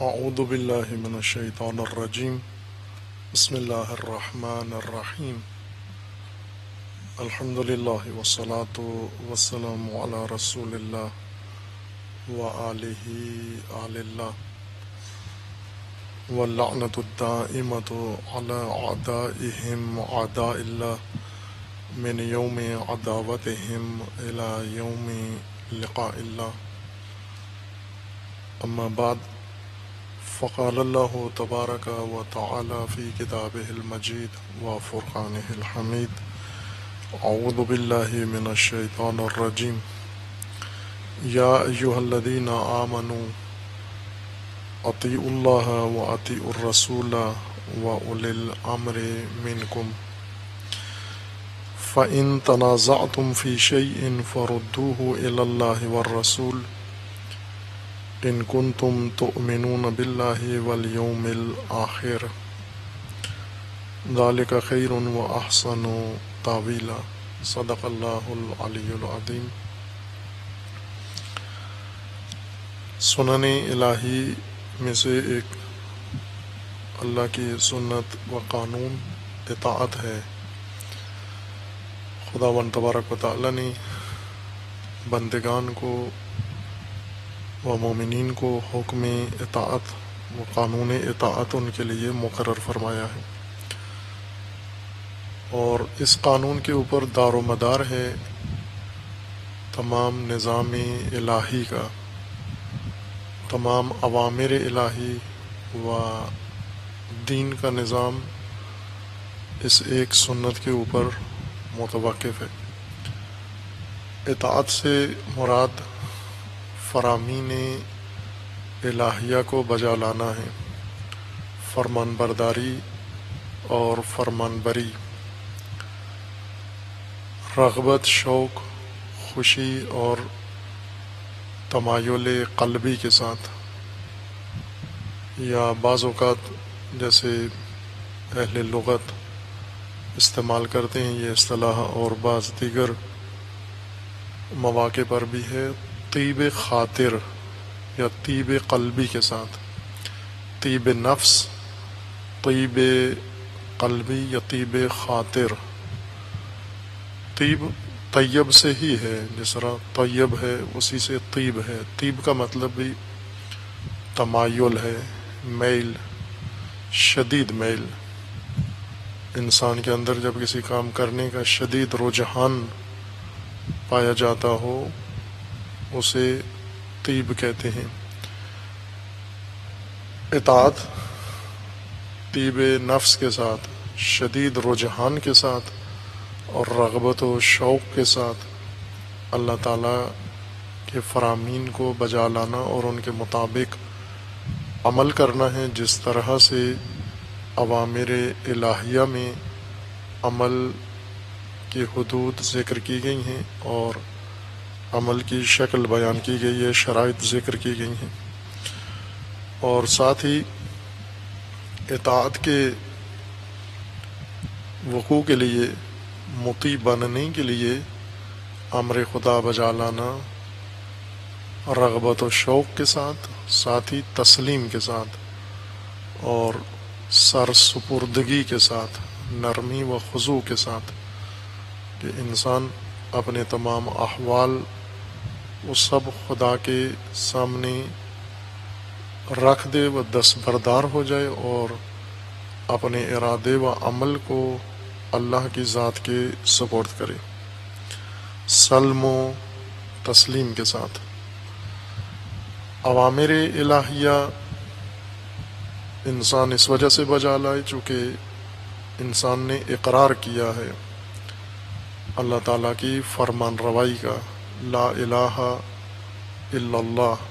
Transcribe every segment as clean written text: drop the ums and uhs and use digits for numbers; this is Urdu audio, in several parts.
اعوذ باللہ من الشیطان الرجیم بسم اللہ الرحمن الرحیم الحمد للہ والصلاة والسلام علی رسول اللہ وآلہ آل اللہ واللعنۃ الدائمۃ علی اعدائہم اعداء اللہ من یوم عداوتہم الی یوم لقاء اللہ اما بعد فقال اللہ تبارک و تعالی فی کتابہ المجید و فرقانہ الحمید اعوذ باللہ من الشیطان الرجیم یا ایہا الذین آمنوا اطیعوا اللہ و اطیعوا الرسول و اولی الامر منکم فإن تنازعتم فی شیء فردوه الی اللہ والرسول ان کنتم تؤمنون باللہ والیوم الآخر ذالک خیر و احسن تاویلا صدق اللہ العلی العظیم۔ سنن الہی میں سے ایک اللہ کی سنت و قانون اطاعت ہے۔ خداوند تبارک و تعالی نے بندگان کو و مومنین کو حکم اطاعت و قانون اطاعت ان کے لیے مقرر فرمایا ہے، اور اس قانون کے اوپر دار و مدار ہے تمام نظام الہی کا، تمام اوامر الہی و دین کا نظام اس ایک سنت کے اوپر متوقف ہے۔ اطاعت سے مراد فرامین الہیہ کو بجا لانا ہے، فرمان برداری اور فرمان بری، رغبت، شوق، خوشی اور تمایل قلبی کے ساتھ، یا بعض اوقات جیسے اہل لغت استعمال کرتے ہیں یہ اصطلاح، اور بعض دیگر مواقع پر بھی ہے، طیب خاطر یا طیب قلبی کے ساتھ، طیب نفس، طیب قلبی یا طیب خاطر۔ طیب طیب سے ہی ہے، جس طرح طیب ہے اسی سے طیب ہے۔ طیب کا مطلب بھی تمایل ہے، میل، شدید میل۔ انسان کے اندر جب کسی کام کرنے کا شدید رجحان پایا جاتا ہو اسے طیب کہتے ہیں۔ اطاعت طیب نفس کے ساتھ، شدید رجحان کے ساتھ اور رغبت و شوق کے ساتھ اللہ تعالیٰ کے فرامین کو بجا لانا اور ان کے مطابق عمل کرنا ہے، جس طرح سے اوامر الہیہ میں عمل کی حدود ذکر کی گئی ہیں اور عمل کی شکل بیان کی گئی ہے، شرائط ذکر کی گئی ہیں، اور ساتھ ہی اطاعت کے وقوع کے لیے، مطیع بننے کے لیے امر خدا بجا لانا رغبت و شوق کے ساتھ، ساتھ ہی تسلیم کے ساتھ اور سر سپردگی کے ساتھ، نرمی و خضوع کے ساتھ، کہ انسان اپنے تمام احوال وہ سب خدا کے سامنے رکھ دے و دستبردار ہو جائے اور اپنے ارادے و عمل کو اللہ کی ذات کے سپرد کرے، سلم و تسلیم کے ساتھ۔ اوامر الہیہ انسان اس وجہ سے بجا لائے چونکہ انسان نے اقرار کیا ہے اللہ تعالیٰ کی فرمان روائی کا، لا الہ الا اللہ،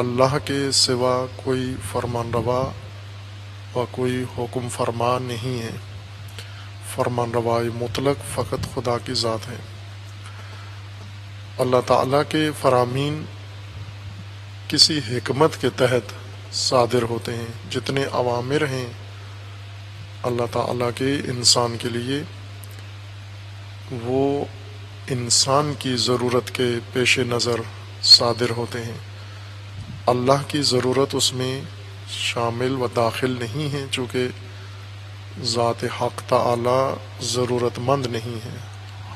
اللہ کے سوا کوئی فرمان روا و کوئی حکم فرما نہیں ہے، فرمان روائی مطلق فقط خدا کی ذات ہے۔ اللہ تعالیٰ کے فرامین کسی حکمت کے تحت صادر ہوتے ہیں۔ جتنے اوامر ہیں اللہ تعالیٰ کے انسان کے لیے، وہ انسان کی ضرورت کے پیش نظر صادر ہوتے ہیں، اللہ کی ضرورت اس میں شامل و داخل نہیں ہے، چونکہ ذات حق تعالی ضرورت مند نہیں ہے،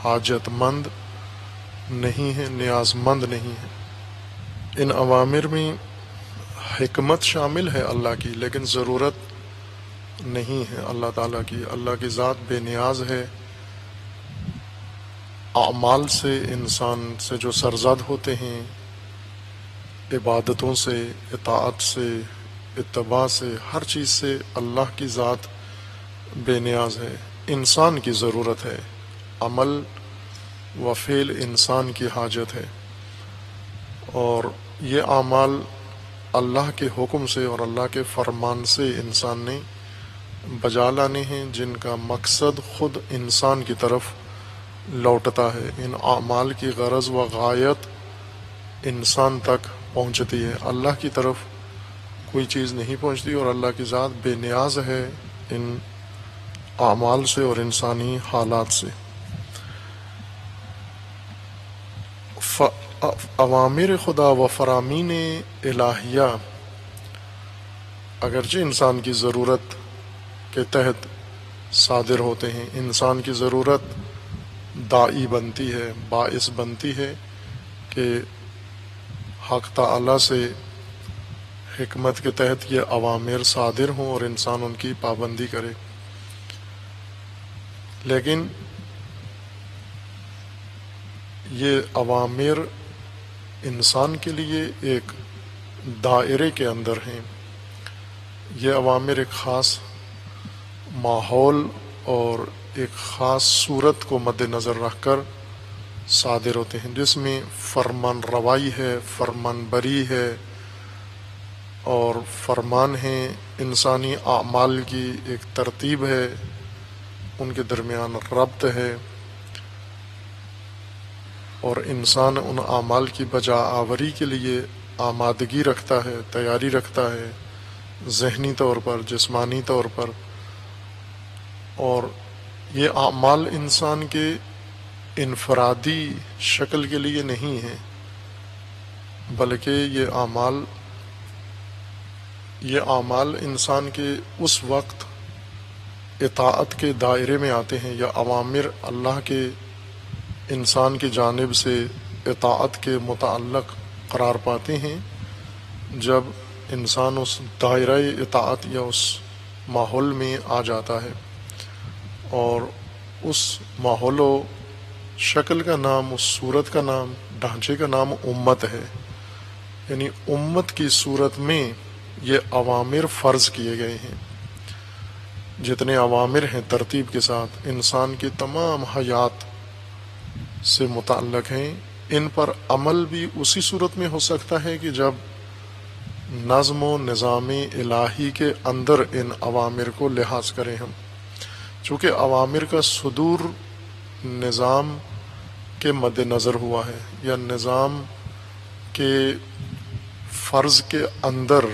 حاجت مند نہیں ہے، نیاز مند نہیں ہے۔ ان اوامر میں حکمت شامل ہے اللہ کی، لیکن ضرورت نہیں ہے اللہ تعالیٰ کی۔ اللہ کی ذات بے نیاز ہے۔ اعمال سے انسان سے جو سرزد ہوتے ہیں، عبادتوں سے، اطاعت سے، اتباع سے، ہر چیز سے اللہ کی ذات بے نیاز ہے۔ انسان کی ضرورت ہے، عمل و فعل انسان کی حاجت ہے، اور یہ اعمال اللہ کے حکم سے اور اللہ کے فرمان سے انسان نے بجا لانے ہیں، جن کا مقصد خود انسان کی طرف لوٹتا ہے۔ ان اعمال کی غرض و غایت انسان تک پہنچتی ہے، اللہ کی طرف کوئی چیز نہیں پہنچتی، اور اللہ کی ذات بے نیاز ہے ان اعمال سے اور انسانی حالات سے۔ اوامر خدا و فرامین الہیہ اگرچہ انسان کی ضرورت کے تحت صادر ہوتے ہیں، انسان کی ضرورت داعی بنتی ہے، باعث بنتی ہے کہ حق تعالی سے حکمت کے تحت یہ اوامر صادر ہوں اور انسان ان کی پابندی کرے۔ لیکن یہ اوامر انسان کے لیے ایک دائرے کے اندر ہیں۔ یہ اوامر ایک خاص ماحول اور ایک خاص صورت کو مد نظر رکھ کر صادر ہوتے ہیں، جس میں فرمان روائی ہے، فرمان بری ہے، اور فرمان ہے انسانی اعمال کی ایک ترتیب ہے، ان کے درمیان ربط ہے، اور انسان ان اعمال کی بجا آوری کے لیے آمادگی رکھتا ہے، تیاری رکھتا ہے، ذہنی طور پر، جسمانی طور پر۔ اور یہ اعمال انسان کے انفرادی شکل کے لیے نہیں ہیں، بلکہ یہ اعمال انسان کے اس وقت اطاعت کے دائرے میں آتے ہیں، یا اوامر اللہ کے انسان کی جانب سے اطاعت کے متعلق قرار پاتے ہیں، جب انسان اس دائرہ اطاعت یا اس ماحول میں آ جاتا ہے، اور اس ماحول و شکل کا نام، اس صورت کا نام، ڈھانچے کا نام امت ہے۔ یعنی امت کی صورت میں یہ اوامر فرض کیے گئے ہیں۔ جتنے اوامر ہیں ترتیب کے ساتھ انسان کی تمام حیات سے متعلق ہیں، ان پر عمل بھی اسی صورت میں ہو سکتا ہے کہ جب نظم و نظام الہی کے اندر ان اوامر کو لحاظ کریں ہم، چونکہ اوامر کا صدور نظام کے مد نظر ہوا ہے، یا نظام کے فرض کے اندر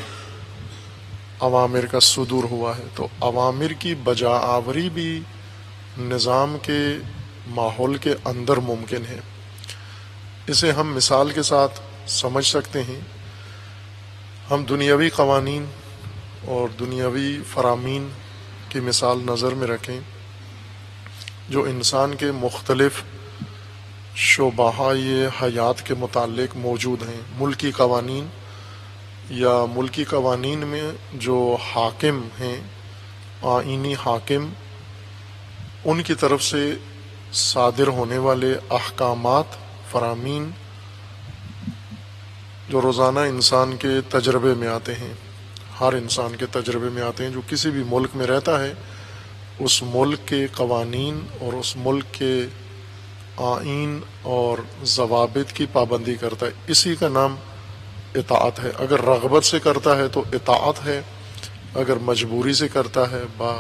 اوامر کا صدور ہوا ہے، تو اوامر کی بجا آوری بھی نظام کے ماحول کے اندر ممکن ہے۔ اسے ہم مثال کے ساتھ سمجھ سکتے ہیں۔ ہم دنیاوی قوانین اور دنیاوی فرامین کی مثال نظر میں رکھیں جو انسان کے مختلف شعبہ حیات کے متعلق موجود ہیں۔ ملکی قوانین یا ملکی قوانین میں جو حاکم ہیں، آئینی حاکم، ان کی طرف سے صادر ہونے والے احکامات، فرامین جو روزانہ انسان کے تجربے میں آتے ہیں، ہر انسان کے تجربے میں آتے ہیں جو کسی بھی ملک میں رہتا ہے، اس ملک کے قوانین اور اس ملک کے آئین اور ضوابط کی پابندی کرتا ہے، اسی کا نام اطاعت ہے۔ اگر رغبت سے کرتا ہے تو اطاعت ہے، اگر مجبوری سے کرتا ہے، با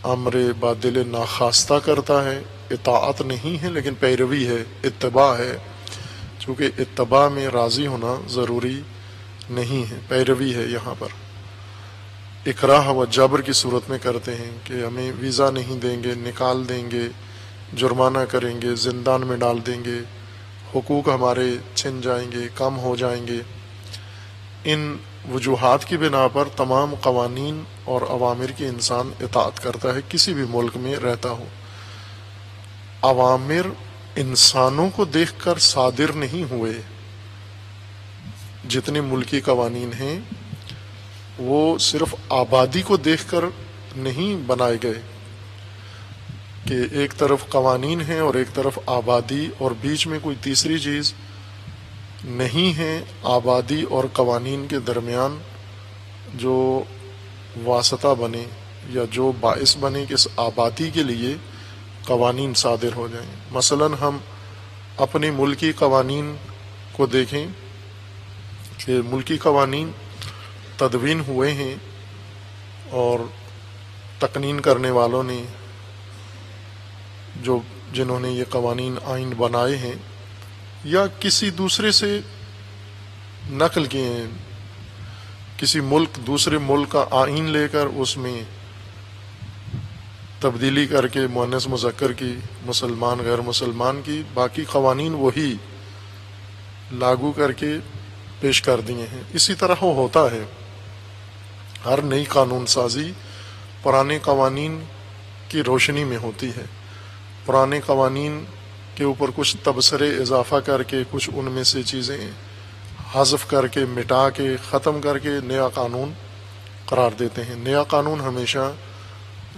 امر با دل ناخواستہ کرتا ہے، اطاعت نہیں ہے لیکن پیروی ہے، اتباع ہے، چونکہ اتباع میں راضی ہونا ضروری نہیں ہے، پیروی ہے۔ یہاں پر اکراہ و جبر کی صورت میں کرتے ہیں کہ ہمیں ویزا نہیں دیں گے، نکال دیں گے، جرمانہ کریں گے، زندان میں ڈال دیں گے، حقوق ہمارے چھن جائیں گے، کم ہو جائیں گے، ان وجوہات کی بنا پر تمام قوانین اور اوامر کی انسان اطاعت کرتا ہے، کسی بھی ملک میں رہتا ہو۔ اوامر انسانوں کو دیکھ کر صادر نہیں ہوئے، جتنے ملکی قوانین ہیں وہ صرف آبادی کو دیکھ کر نہیں بنائے گئے کہ ایک طرف قوانین ہیں اور ایک طرف آبادی اور بیچ میں کوئی تیسری چیز نہیں ہے۔ آبادی اور قوانین کے درمیان جو واسطہ بنے یا جو باعث بنے کہ اس آبادی کے لیے قوانین صادر ہو جائیں۔ مثلا ہم اپنے ملکی قوانین کو دیکھیں کہ ملکی قوانین تدوین ہوئے ہیں اور تقنین کرنے والوں نے جنہوں نے یہ قوانین آئین بنائے ہیں یا کسی دوسرے سے نقل کیے ہیں، کسی ملک دوسرے ملک کا آئین لے کر اس میں تبدیلی کر کے مؤنث مذکر کی، مسلمان غیر مسلمان کی، باقی قوانین وہی لاگو کر کے پیش کر دیے ہیں۔ اسی طرح وہ ہوتا ہے، ہر نئی قانون سازی پرانے قوانین کی روشنی میں ہوتی ہے۔ پرانے قوانین کے اوپر کچھ تبصرے اضافہ کر کے، کچھ ان میں سے چیزیں حذف کر کے، مٹا کے، ختم کر کے نیا قانون قرار دیتے ہیں۔ نیا قانون ہمیشہ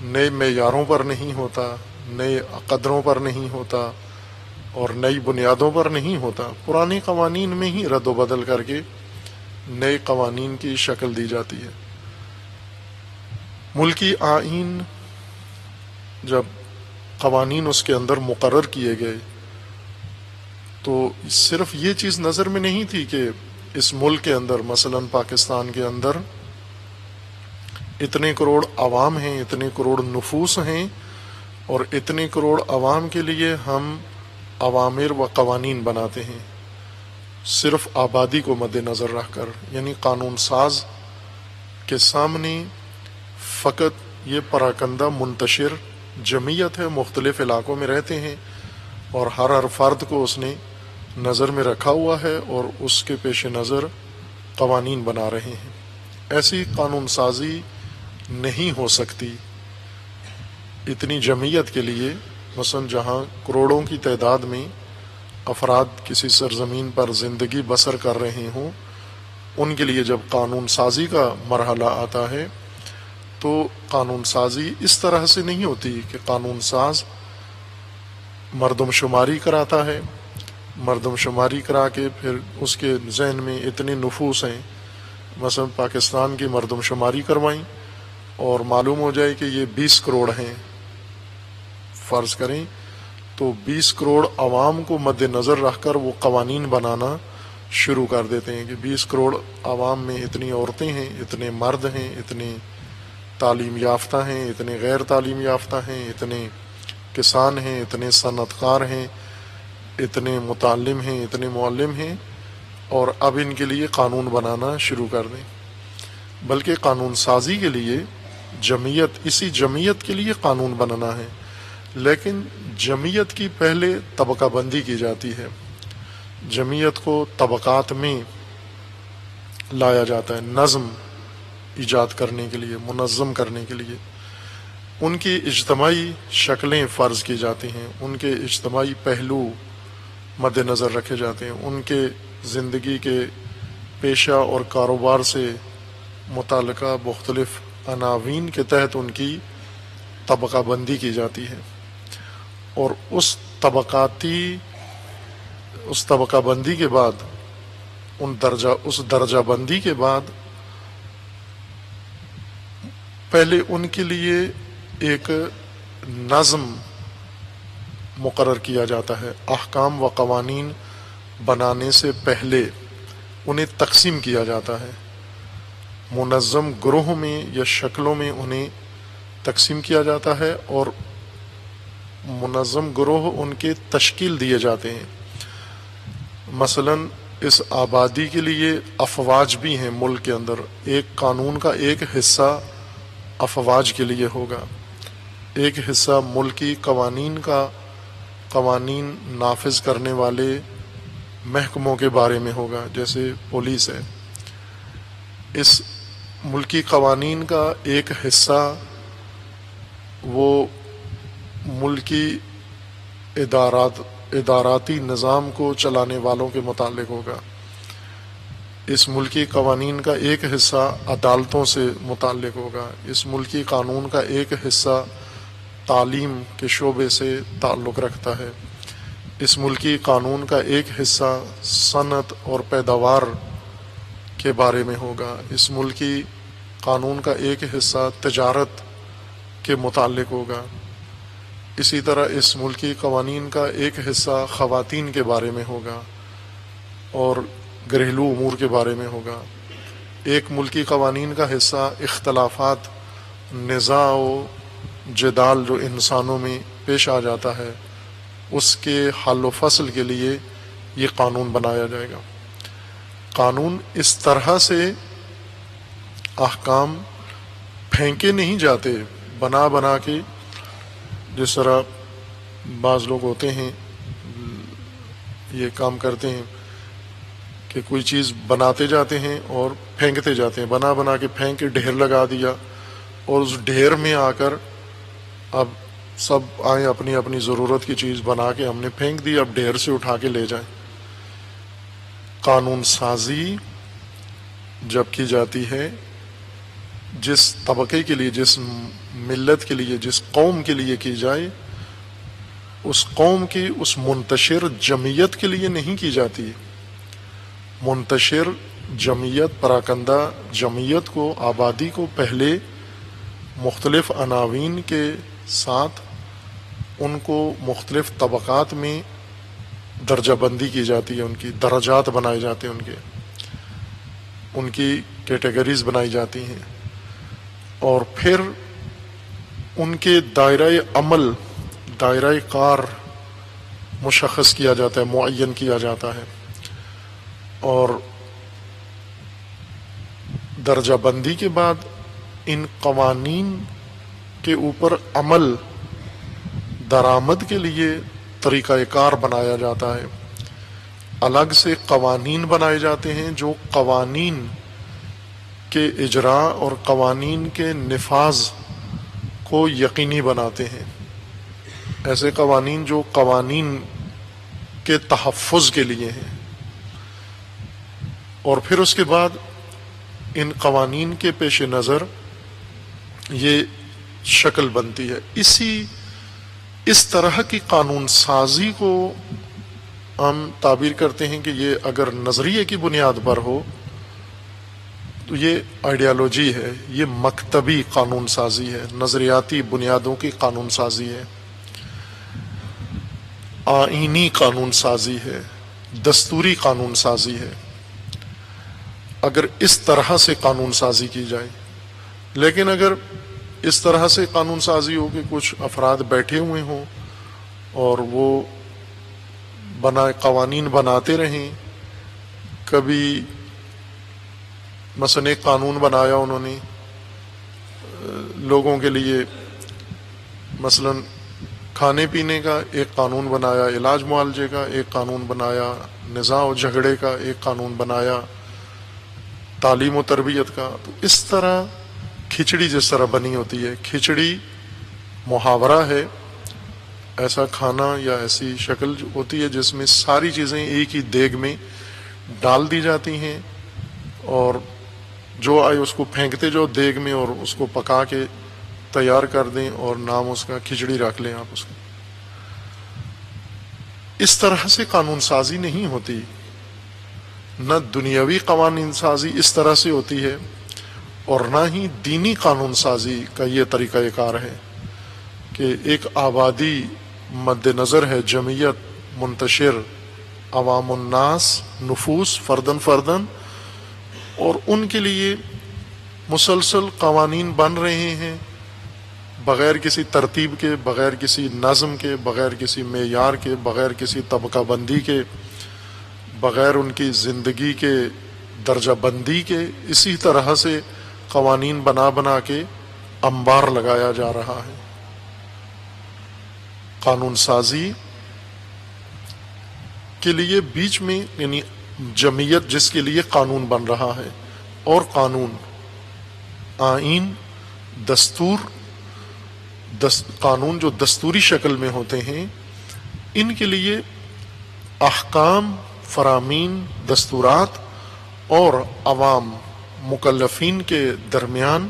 نئے معیاروں پر نہیں ہوتا، نئے قدروں پر نہیں ہوتا اور نئی بنیادوں پر نہیں ہوتا، پرانے قوانین میں ہی رد و بدل کر کے نئے قوانین کی شکل دی جاتی ہے۔ ملکی آئین جب قوانین اس کے اندر مقرر کیے گئے تو صرف یہ چیز نظر میں نہیں تھی کہ اس ملک کے اندر، مثلا پاکستان کے اندر اتنے کروڑ عوام ہیں، اتنے کروڑ نفوس ہیں اور اتنے کروڑ عوام کے لیے ہم اوامر و قوانین بناتے ہیں، صرف آبادی کو مد نظر رکھ کر۔ یعنی قانون ساز کے سامنے فقط یہ پراکندہ منتشر جمعیت ہے، مختلف علاقوں میں رہتے ہیں اور ہر فرد کو اس نے نظر میں رکھا ہوا ہے اور اس کے پیش نظر قوانین بنا رہے ہیں۔ ایسی قانون سازی نہیں ہو سکتی اتنی جمعیت کے لیے۔ مثلا جہاں کروڑوں کی تعداد میں افراد کسی سرزمین پر زندگی بسر کر رہے ہوں، ان کے لیے جب قانون سازی کا مرحلہ آتا ہے تو قانون سازی اس طرح سے نہیں ہوتی کہ قانون ساز مردم شماری کراتا ہے، مردم شماری کرا کے پھر اس کے ذہن میں اتنے نفوس ہیں، مثلا پاکستان کی مردم شماری کروائیں اور معلوم ہو جائے کہ یہ 20 کروڑ ہیں، فرض کریں تو 20 کروڑ عوام کو مد نظر رکھ کر وہ قوانین بنانا شروع کر دیتے ہیں کہ 20 کروڑ عوام میں اتنی عورتیں ہیں، اتنے مرد ہیں، اتنے تعلیم یافتہ ہیں، اتنے غیر تعلیم یافتہ ہیں، اتنے کسان ہیں، اتنے صنعت کار ہیں، اتنے متعلم ہیں، اتنے معلم ہیں، اور اب ان کے لیے قانون بنانا شروع کر دیں۔ بلکہ قانون سازی کے لیے جمعیت، اسی جمعیت کے لیے قانون بنانا ہے، لیکن جمعیت کی پہلے طبقہ بندی کی جاتی ہے، جمعیت کو طبقات میں لایا جاتا ہے نظم ایجاد کرنے کے لیے، منظم کرنے کے لیے۔ ان کی اجتماعی شکلیں فرض کی جاتی ہیں، ان کے اجتماعی پہلو مد نظر رکھے جاتے ہیں، ان کے زندگی کے پیشہ اور کاروبار سے متعلقہ مختلف عناوین کے تحت ان کی طبقہ بندی کی جاتی ہے، اور اس طبقہ بندی کے بعد، اس درجہ بندی کے بعد پہلے ان کے لیے ایک نظم مقرر کیا جاتا ہے۔ احکام و قوانین بنانے سے پہلے انہیں تقسیم کیا جاتا ہے، منظم گروہ میں یا شکلوں میں انہیں تقسیم کیا جاتا ہے، اور منظم گروہ ان کے تشکیل دیے جاتے ہیں۔ مثلا اس آبادی کے لیے افواج بھی ہیں ملک کے اندر، ایک قانون کا ایک حصہ افواج کے لیے ہوگا، ایک حصہ ملکی قوانین کا، قوانین نافذ کرنے والے محکموں کے بارے میں ہوگا، جیسے پولیس ہے، اس ملکی قوانین کا ایک حصہ وہ ملکی اداراتی نظام کو چلانے والوں کے متعلق ہوگا، اس ملکی قوانین کا ایک حصہ عدالتوں سے متعلق ہوگا، اس ملکی قانون کا ایک حصہ تعلیم کے شعبے سے تعلق رکھتا ہے، اس ملکی قانون کا ایک حصہ صنعت اور پیداوار کے بارے میں ہوگا، اس ملکی قانون کا ایک حصہ تجارت کے متعلق ہوگا، اسی طرح اس ملکی قوانین کا ایک حصہ خواتین کے بارے میں ہوگا اور گھریلو امور کے بارے میں ہوگا۔ ایک ملکی قوانین کا حصہ اختلافات، نزاع و جدال جو انسانوں میں پیش آ جاتا ہے اس کے حل و فصل کے لیے یہ قانون بنایا جائے گا۔ قانون اس طرح سے احکام پھینکے نہیں جاتے بنا بنا کے، جس طرح بعض لوگ ہوتے ہیں یہ کام کرتے ہیں کہ کوئی چیز بناتے جاتے ہیں اور پھینکتے جاتے ہیں، بنا بنا کے پھینک کے ڈھیر لگا دیا، اور اس ڈھیر میں آ کر اب سب آئیں اپنی اپنی ضرورت کی چیز بنا کے ہم نے پھینک دی، اب ڈھیر سے اٹھا کے لے جائیں۔ قانون سازی جب کی جاتی ہے جس طبقے کے لیے، جس ملت کے لیے، جس قوم کے لیے کی جائے، اس قوم کی اس منتشر جمعیت کے لیے نہیں کی جاتی۔ منتشر جمعیت، پراکندہ جمعیت کو، آبادی کو پہلے مختلف عناوین کے ساتھ ان کو مختلف طبقات میں درجہ بندی کی جاتی ہے، ان کی درجات بنائے جاتے ہیں، ان کی کیٹیگریز بنائی جاتی ہیں، اور پھر ان کے دائرہ عمل، دائرہ کار مشخص کیا جاتا ہے، معین کیا جاتا ہے، اور درجہ بندی کے بعد ان قوانین کے اوپر عمل درآمد کے لیے طریقہ کار بنایا جاتا ہے۔ الگ سے قوانین بنائے جاتے ہیں جو قوانین کے اجراء اور قوانین کے نفاذ کو یقینی بناتے ہیں، ایسے قوانین جو قوانین کے تحفظ کے لیے ہیں، اور پھر اس کے بعد ان قوانین کے پیش نظر یہ شکل بنتی ہے۔ اس طرح کی قانون سازی کو ہم تعبیر کرتے ہیں کہ یہ اگر نظریے کی بنیاد پر ہو تو یہ آئیڈیالوجی ہے، یہ مکتبی قانون سازی ہے، نظریاتی بنیادوں کی قانون سازی ہے، آئینی قانون سازی ہے، دستوری قانون سازی ہے، اگر اس طرح سے قانون سازی کی جائے۔ لیکن اگر اس طرح سے قانون سازی ہو کہ کچھ افراد بیٹھے ہوئے ہوں اور وہ قوانین بناتے رہیں، کبھی مثلا ایک قانون بنایا انہوں نے لوگوں کے لیے، مثلا کھانے پینے کا ایک قانون بنایا، علاج معالجے کا ایک قانون بنایا، نزاع و جھگڑے کا ایک قانون بنایا، تعلیم و تربیت کا، تو اس طرح کھچڑی جس طرح بنی ہوتی ہے، کھچڑی محاورہ ہے، ایسا کھانا یا ایسی شکل ہوتی ہے جس میں ساری چیزیں ایک ہی دیگ میں ڈال دی جاتی ہیں، اور جو آئے اس کو پھینکتے جو دیگ میں اور اس کو پکا کے تیار کر دیں، اور نام اس کا کھچڑی رکھ لیں آپ اس کو۔ اس طرح سے قانون سازی نہیں ہوتی، نہ دنیاوی قوانین سازی اس طرح سے ہوتی ہے، اور نہ ہی دینی قانون سازی کا یہ طریقہ کار ہے کہ ایک آبادی مد نظر ہے، جمعیت، منتشر عوام الناس، نفوس فردن فردن، اور ان کے لیے مسلسل قوانین بن رہے ہیں بغیر کسی ترتیب کے، بغیر کسی نظم کے، بغیر کسی معیار کے، بغیر کسی طبقہ بندی کے، بغیر ان کی زندگی کے درجہ بندی کے، اسی طرح سے قوانین بنا بنا کے انبار لگایا جا رہا ہے۔ قانون سازی کے لیے بیچ میں، یعنی جمعیت جس کے لیے قانون بن رہا ہے، اور قانون، آئین، دستور، قانون جو دستوری شکل میں ہوتے ہیں، ان کے لیے احکام، فرامین، دستورات اور عوام مکلفین کے درمیان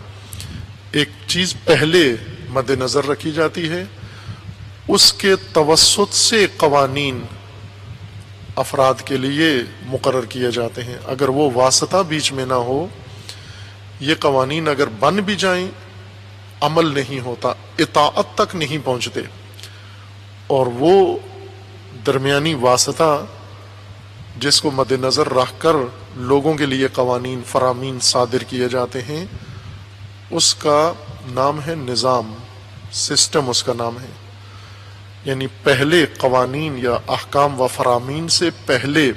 ایک چیز پہلے مد نظر رکھی جاتی ہے، اس کے توسط سے قوانین افراد کے لیے مقرر کیے جاتے ہیں۔ اگر وہ واسطہ بیچ میں نہ ہو، یہ قوانین اگر بن بھی جائیں عمل نہیں ہوتا، اطاعت تک نہیں پہنچتے، اور وہ درمیانی واسطہ جس کو مد نظر رکھ کر لوگوں کے لیے قوانین، فرامین صادر کیے جاتے ہیں، اس کا نام ہے نظام، سسٹم اس کا نام ہے۔ یعنی پہلے قوانین یا احکام و فرامین سے پہلے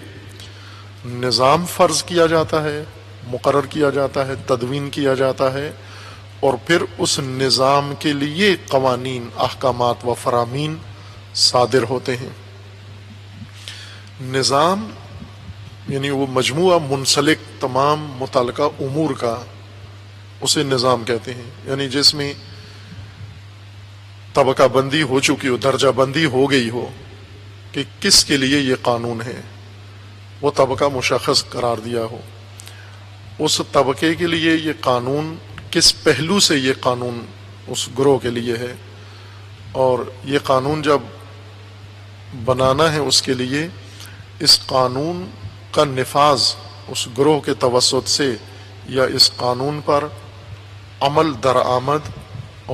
نظام فرض کیا جاتا ہے، مقرر کیا جاتا ہے، تدوین کیا جاتا ہے، اور پھر اس نظام کے لیے قوانین، احکامات و فرامین صادر ہوتے ہیں۔ نظام یعنی وہ مجموعہ منسلک تمام متعلقہ امور کا، اسے نظام کہتے ہیں۔ یعنی جس میں طبقہ بندی ہو چکی ہو، درجہ بندی ہو گئی ہو کہ کس کے لیے یہ قانون ہے، وہ طبقہ مشخص قرار دیا ہو، اس طبقے کے لیے یہ قانون کس پہلو سے یہ قانون اس گروہ کے لیے ہے، اور یہ قانون جب بنانا ہے اس کے لیے اس قانون کا نفاذ اس گروہ کے توسط سے یا اس قانون پر عمل درآمد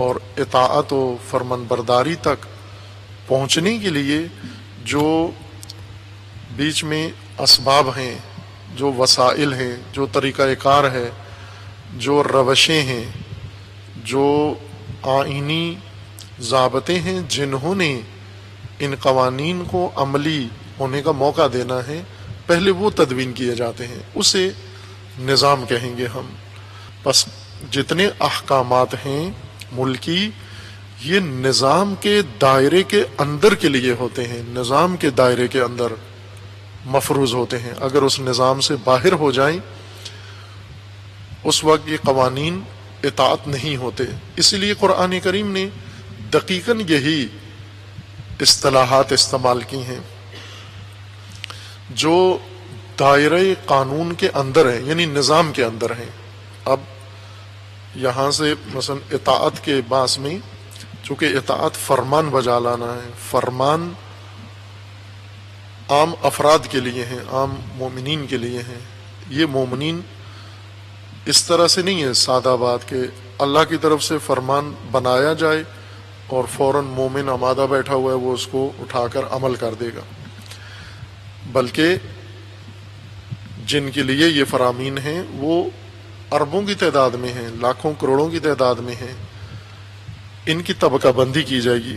اور اطاعت و فرمان برداری تک پہنچنے کے لیے جو بیچ میں اسباب ہیں، جو وسائل ہیں، جو طریقہ کار ہے، جو روشیں ہیں، جو آئینی ضابطے ہیں جنہوں نے ان قوانین کو عملی ہونے کا موقع دینا ہے، پہلے وہ تدوین کیے جاتے ہیں، اسے نظام کہیں گے ہم۔ پس جتنے احکامات ہیں ملکی، یہ نظام کے دائرے کے اندر کے لیے ہوتے ہیں، نظام کے دائرے کے اندر مفروض ہوتے ہیں۔ اگر اس نظام سے باہر ہو جائیں اس وقت یہ قوانین اطاعت نہیں ہوتے۔ اسی لیے قرآن کریم نے دقیقاً یہی اصطلاحات استعمال کی ہیں جو دائرہ قانون کے اندر ہیں، یعنی نظام کے اندر ہیں۔ اب یہاں سے مثلا اطاعت کے باعث میں، چونکہ اطاعت فرمان بجا لانا ہے، فرمان عام افراد کے لیے ہیں، عام مومنین کے لیے ہیں۔ یہ مومنین اس طرح سے نہیں ہے سادہ بات کہ اللہ کی طرف سے فرمان بنایا جائے اور فوراً مومن آمادہ بیٹھا ہوا ہے، وہ اس کو اٹھا کر عمل کر دے گا، بلکہ جن کے لیے یہ فرامین ہیں وہ اربوں کی تعداد میں ہیں، لاکھوں کروڑوں کی تعداد میں ہیں۔ ان کی طبقہ بندی کی جائے گی،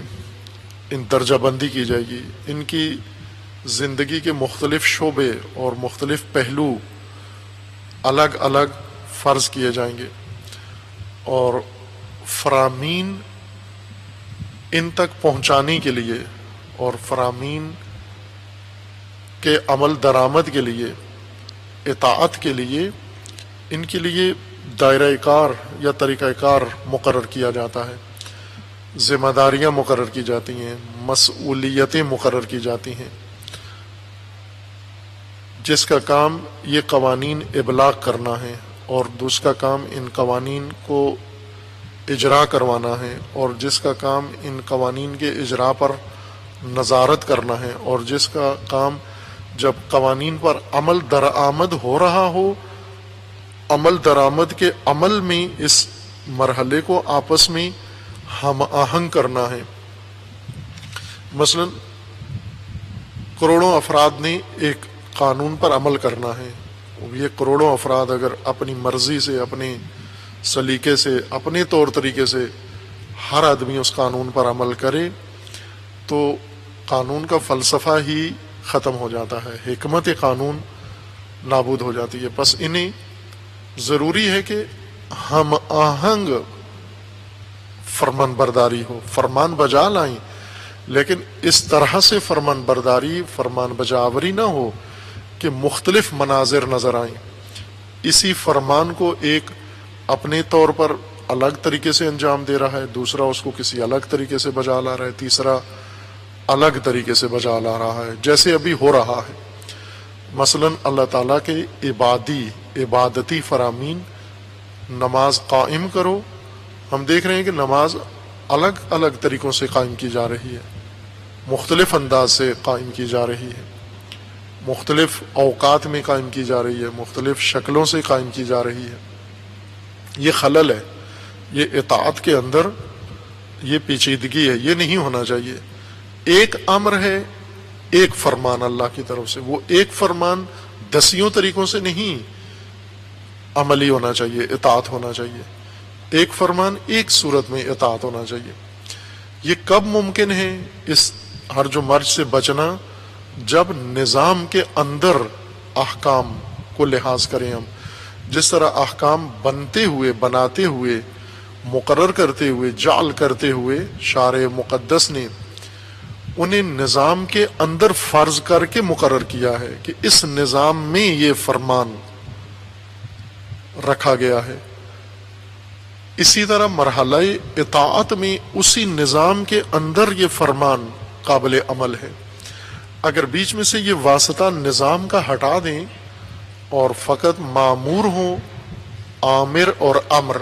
ان درجہ بندی کی جائے گی، ان کی زندگی کے مختلف شعبے اور مختلف پہلو الگ الگ فرض کیے جائیں گے، اور فرامین ان تک پہنچانے کے لیے اور فرامین کے عمل درآمد کے لیے، اطاعت کے لیے، ان کے لیے دائرہ کار یا طریقہ کار مقرر کیا جاتا ہے، ذمہ داریاں مقرر کی جاتی ہیں، مسئولیتیں مقرر کی جاتی ہیں، جس کا کام یہ قوانین ابلاغ کرنا ہے، اور دوسرا کام ان قوانین کو اجرا کروانا ہے، اور جس کا کام ان قوانین کے اجرا پر نظارت کرنا ہے، اور جس کا کام جب قوانین پر عمل درآمد ہو رہا ہو، عمل درآمد کے عمل میں اس مرحلے کو آپس میں ہم آہنگ کرنا ہے۔ مثلا کروڑوں افراد نے ایک قانون پر عمل کرنا ہے، یہ کروڑوں افراد اگر اپنی مرضی سے، اپنے سلیقے سے، اپنے طور طریقے سے ہر آدمی اس قانون پر عمل کرے تو قانون کا فلسفہ ہی ختم ہو جاتا ہے، حکمت قانون نابود ہو جاتی ہے۔ پس انہیں ضروری ہے کہ ہم آہنگ فرمان برداری ہو، فرمان بجا لائیں، لیکن اس طرح سے فرمان برداری، فرمان بجاوری نہ ہو کہ مختلف مناظر نظر آئیں۔ اسی فرمان کو ایک اپنے طور پر الگ طریقے سے انجام دے رہا ہے، دوسرا اس کو کسی الگ طریقے سے بجا لا رہا ہے، تیسرا الگ طریقے سے بجا لا رہا ہے، جیسے ابھی ہو رہا ہے۔ مثلا اللہ تعالیٰ کے عبادتی فرامین، نماز قائم کرو، ہم دیکھ رہے ہیں کہ نماز الگ الگ طریقوں سے قائم کی جا رہی ہے، مختلف انداز سے قائم کی جا رہی ہے، مختلف اوقات میں قائم کی جا رہی ہے، مختلف شکلوں سے قائم کی جا رہی ہے۔ یہ خلل ہے، یہ اطاعت کے اندر یہ پیچیدگی ہے، یہ نہیں ہونا چاہیے۔ ایک امر ہے، ایک فرمان اللہ کی طرف سے، وہ ایک فرمان دسیوں طریقوں سے نہیں عملی ہونا چاہیے، اطاعت ہونا چاہیے۔ ایک فرمان ایک صورت میں اطاعت ہونا چاہیے۔ یہ کب ممکن ہے اس ہرج و مرج سے بچنا؟ جب نظام کے اندر احکام کو لحاظ کریں ہم، جس طرح احکام بنتے ہوئے، بناتے ہوئے، مقرر کرتے ہوئے، جعل کرتے ہوئے شارع مقدس نے انہیں نظام کے اندر فرض کر کے مقرر کیا ہے کہ اس نظام میں یہ فرمان رکھا گیا ہے، اسی طرح مرحلہ اطاعت میں اسی نظام کے اندر یہ فرمان قابل عمل ہے۔ اگر بیچ میں سے یہ واسطہ نظام کا ہٹا دیں اور فقط مامور ہوں، آمر اور امر،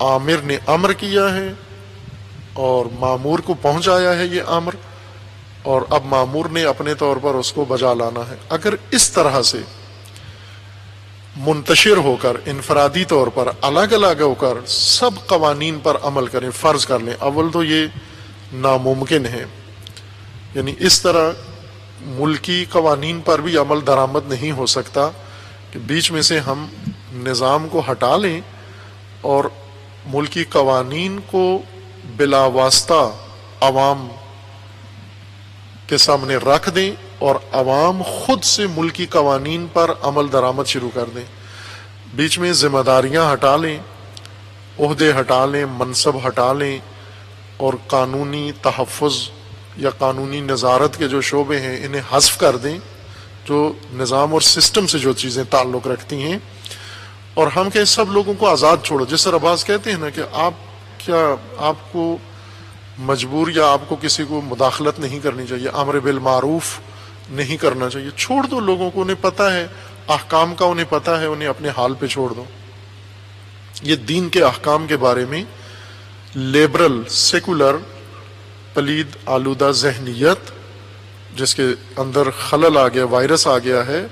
آمر نے امر کیا ہے اور مامور کو پہنچایا ہے یہ امر، اور اب مامور نے اپنے طور پر اس کو بجا لانا ہے، اگر اس طرح سے منتشر ہو کر، انفرادی طور پر الگ الگ ہو کر سب قوانین پر عمل کریں، فرض کر لیں، اول تو یہ ناممکن ہے، یعنی اس طرح ملکی قوانین پر بھی عمل درآمد نہیں ہو سکتا کہ بیچ میں سے ہم نظام کو ہٹا لیں اور ملکی قوانین کو بلا واسطہ عوام کے سامنے رکھ دیں اور عوام خود سے ملکی قوانین پر عمل درآمد شروع کر دیں۔ بیچ میں ذمہ داریاں ہٹا لیں، عہدے ہٹا لیں، منصب ہٹا لیں، اور قانونی تحفظ یا قانونی نظارت کے جو شعبے ہیں انہیں حذف کر دیں، جو نظام اور سسٹم سے جو چیزیں تعلق رکھتی ہیں، اور ہم کہ سب لوگوں کو آزاد چھوڑو۔ جس طرح بعض کہتے ہیں نا کہ آپ کو مجبور یا آپ کو کسی کو مداخلت نہیں کرنی چاہیے، امر بالمعروف نہیں کرنا چاہیے، چھوڑ دو لوگوں کو، انہیں پتہ ہے احکام کا، انہیں پتہ ہے، انہیں اپنے حال پہ چھوڑ دو۔ یہ دین کے احکام کے بارے میں لیبرل، سیکولر، پلید آلودہ ذہنیت جس کے اندر خلل آ گیا، وائرس آ گیا ہے،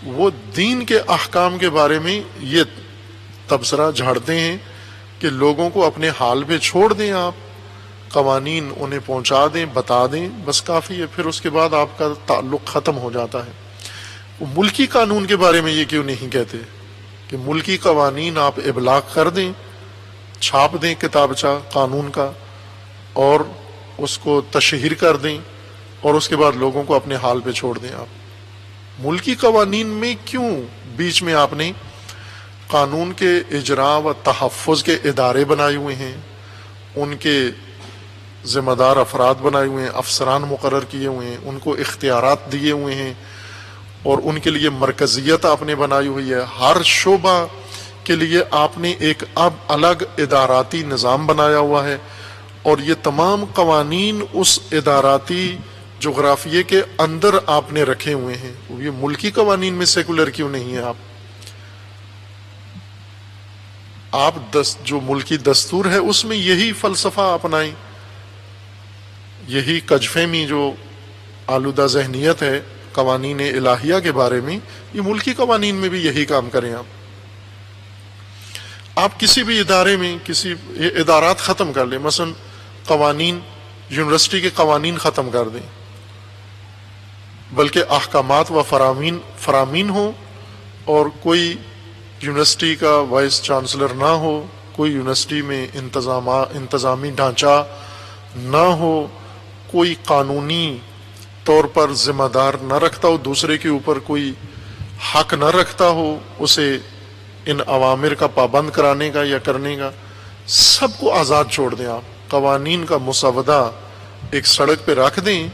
وہ دین کے احکام کے بارے میں یہ تبصرہ جھاڑتے ہیں کہ لوگوں کو اپنے حال پہ چھوڑ دیں، آپ قوانین انہیں پہنچا دیں، بتا دیں، بس کافی ہے، پھر اس کے بعد آپ کا تعلق ختم ہو جاتا ہے۔ وہ ملکی قانون کے بارے میں یہ کیوں نہیں کہتے کہ ملکی قوانین آپ ابلاغ کر دیں، چھاپ دیں کتابچہ قانون کا، اور اس کو تشہیر کر دیں، اور اس کے بعد لوگوں کو اپنے حال پہ چھوڑ دیں۔ آپ ملکی قوانین میں کیوں بیچ میں آپ نے قانون کے اجراء و تحفظ کے ادارے بنائے ہوئے ہیں، ان کے ذمہ دار افراد بنائے ہوئے ہیں، افسران مقرر کیے ہوئے ہیں، ان کو اختیارات دیے ہوئے ہیں، اور ان کے لیے مرکزیت آپ نے بنائی ہوئی ہے، ہر شعبہ کے لیے آپ نے ایک اب الگ اداراتی نظام بنایا ہوا ہے، اور یہ تمام قوانین اس اداراتی جغرافیے کے اندر آپ نے رکھے ہوئے ہیں۔ یہ ملکی قوانین میں سیکولر کیوں نہیں ہے؟ آپ جو ملکی دستور ہے اس میں یہی فلسفہ اپنائیں، یہی کج فہمی جو آلودہ ذہنیت ہے قوانین الہیہ کے بارے میں، یہ ملکی قوانین میں بھی یہی کام کریں۔ آپ کسی بھی ادارے میں کسی ادارات ختم کر لیں، مثلا قوانین، یونیورسٹی کے قوانین ختم کر دیں، بلکہ احکامات و فرامین ہوں، اور کوئی یونیورسٹی کا وائس چانسلر نہ ہو، کوئی یونیورسٹی میں انتظامی ڈھانچہ نہ ہو، کوئی قانونی طور پر ذمہ دار نہ رکھتا ہو، دوسرے کے اوپر کوئی حق نہ رکھتا ہو اسے ان اوامر کا پابند کرانے کا یا کرنے کا، سب کو آزاد چھوڑ دیں۔ آپ قوانین کا مسودہ ایک سڑک پہ رکھ دیں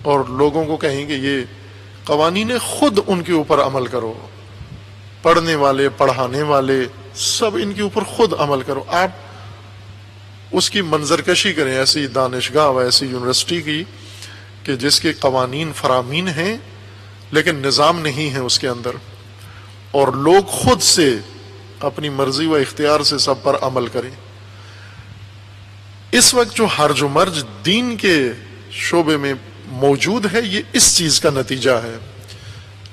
اور لوگوں کو کہیں کہ یہ قوانین خود ان کے اوپر عمل کرو، پڑھنے والے پڑھانے والے سب ان کے اوپر خود عمل کرو. آپ اس کی منظرکشی کریں ایسی دانشگاہ و ایسی یونیورسٹی کی کہ جس کے قوانین فرامین ہیں لیکن نظام نہیں ہے اس کے اندر، اور لوگ خود سے اپنی مرضی و اختیار سے سب پر عمل کریں. اس وقت جو ہرج و مرج دین کے شعبے میں موجود ہے یہ اس چیز کا نتیجہ ہے،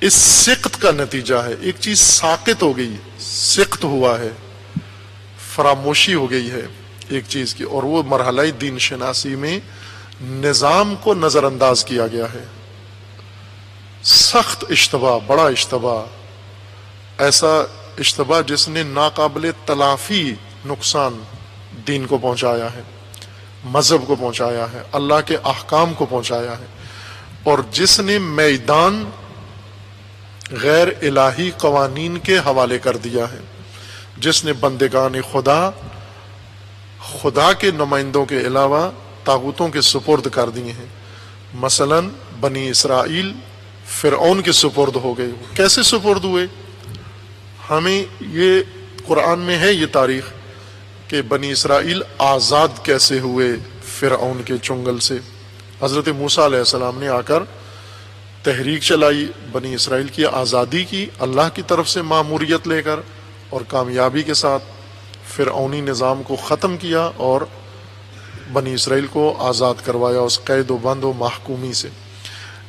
اس سقط کا نتیجہ ہے. ایک چیز ساقط ہو گئی، سقط ہوا ہے، فراموشی ہو گئی ہے ایک چیز کی، اور وہ مرحلہ دین شناسی میں نظام کو نظر انداز کیا گیا ہے. سخت اشتباہ، بڑا اشتباہ، ایسا اشتباہ جس نے ناقابل تلافی نقصان دین کو پہنچایا ہے، مذہب کو پہنچایا ہے، اللہ کے احکام کو پہنچایا ہے، اور جس نے میدان غیر الہی قوانین کے حوالے کر دیا ہے، جس نے بندگان خدا کے نمائندوں کے علاوہ طاغوتوں کے سپرد کر دیے ہیں. مثلا بنی اسرائیل فرعون کے سپرد ہو گئے. کیسے سپرد ہوئے؟ ہمیں یہ قرآن میں ہے یہ تاریخ کہ بنی اسرائیل آزاد کیسے ہوئے فرعون کے چنگل سے. حضرت موسیٰ علیہ السلام نے آ کر تحریک چلائی، بنی اسرائیل کی آزادی کی اللہ کی طرف سے ماموریت لے کر، اور کامیابی کے ساتھ فرعونی نظام کو ختم کیا اور بنی اسرائیل کو آزاد کروایا اس قید و بند و محکومی سے.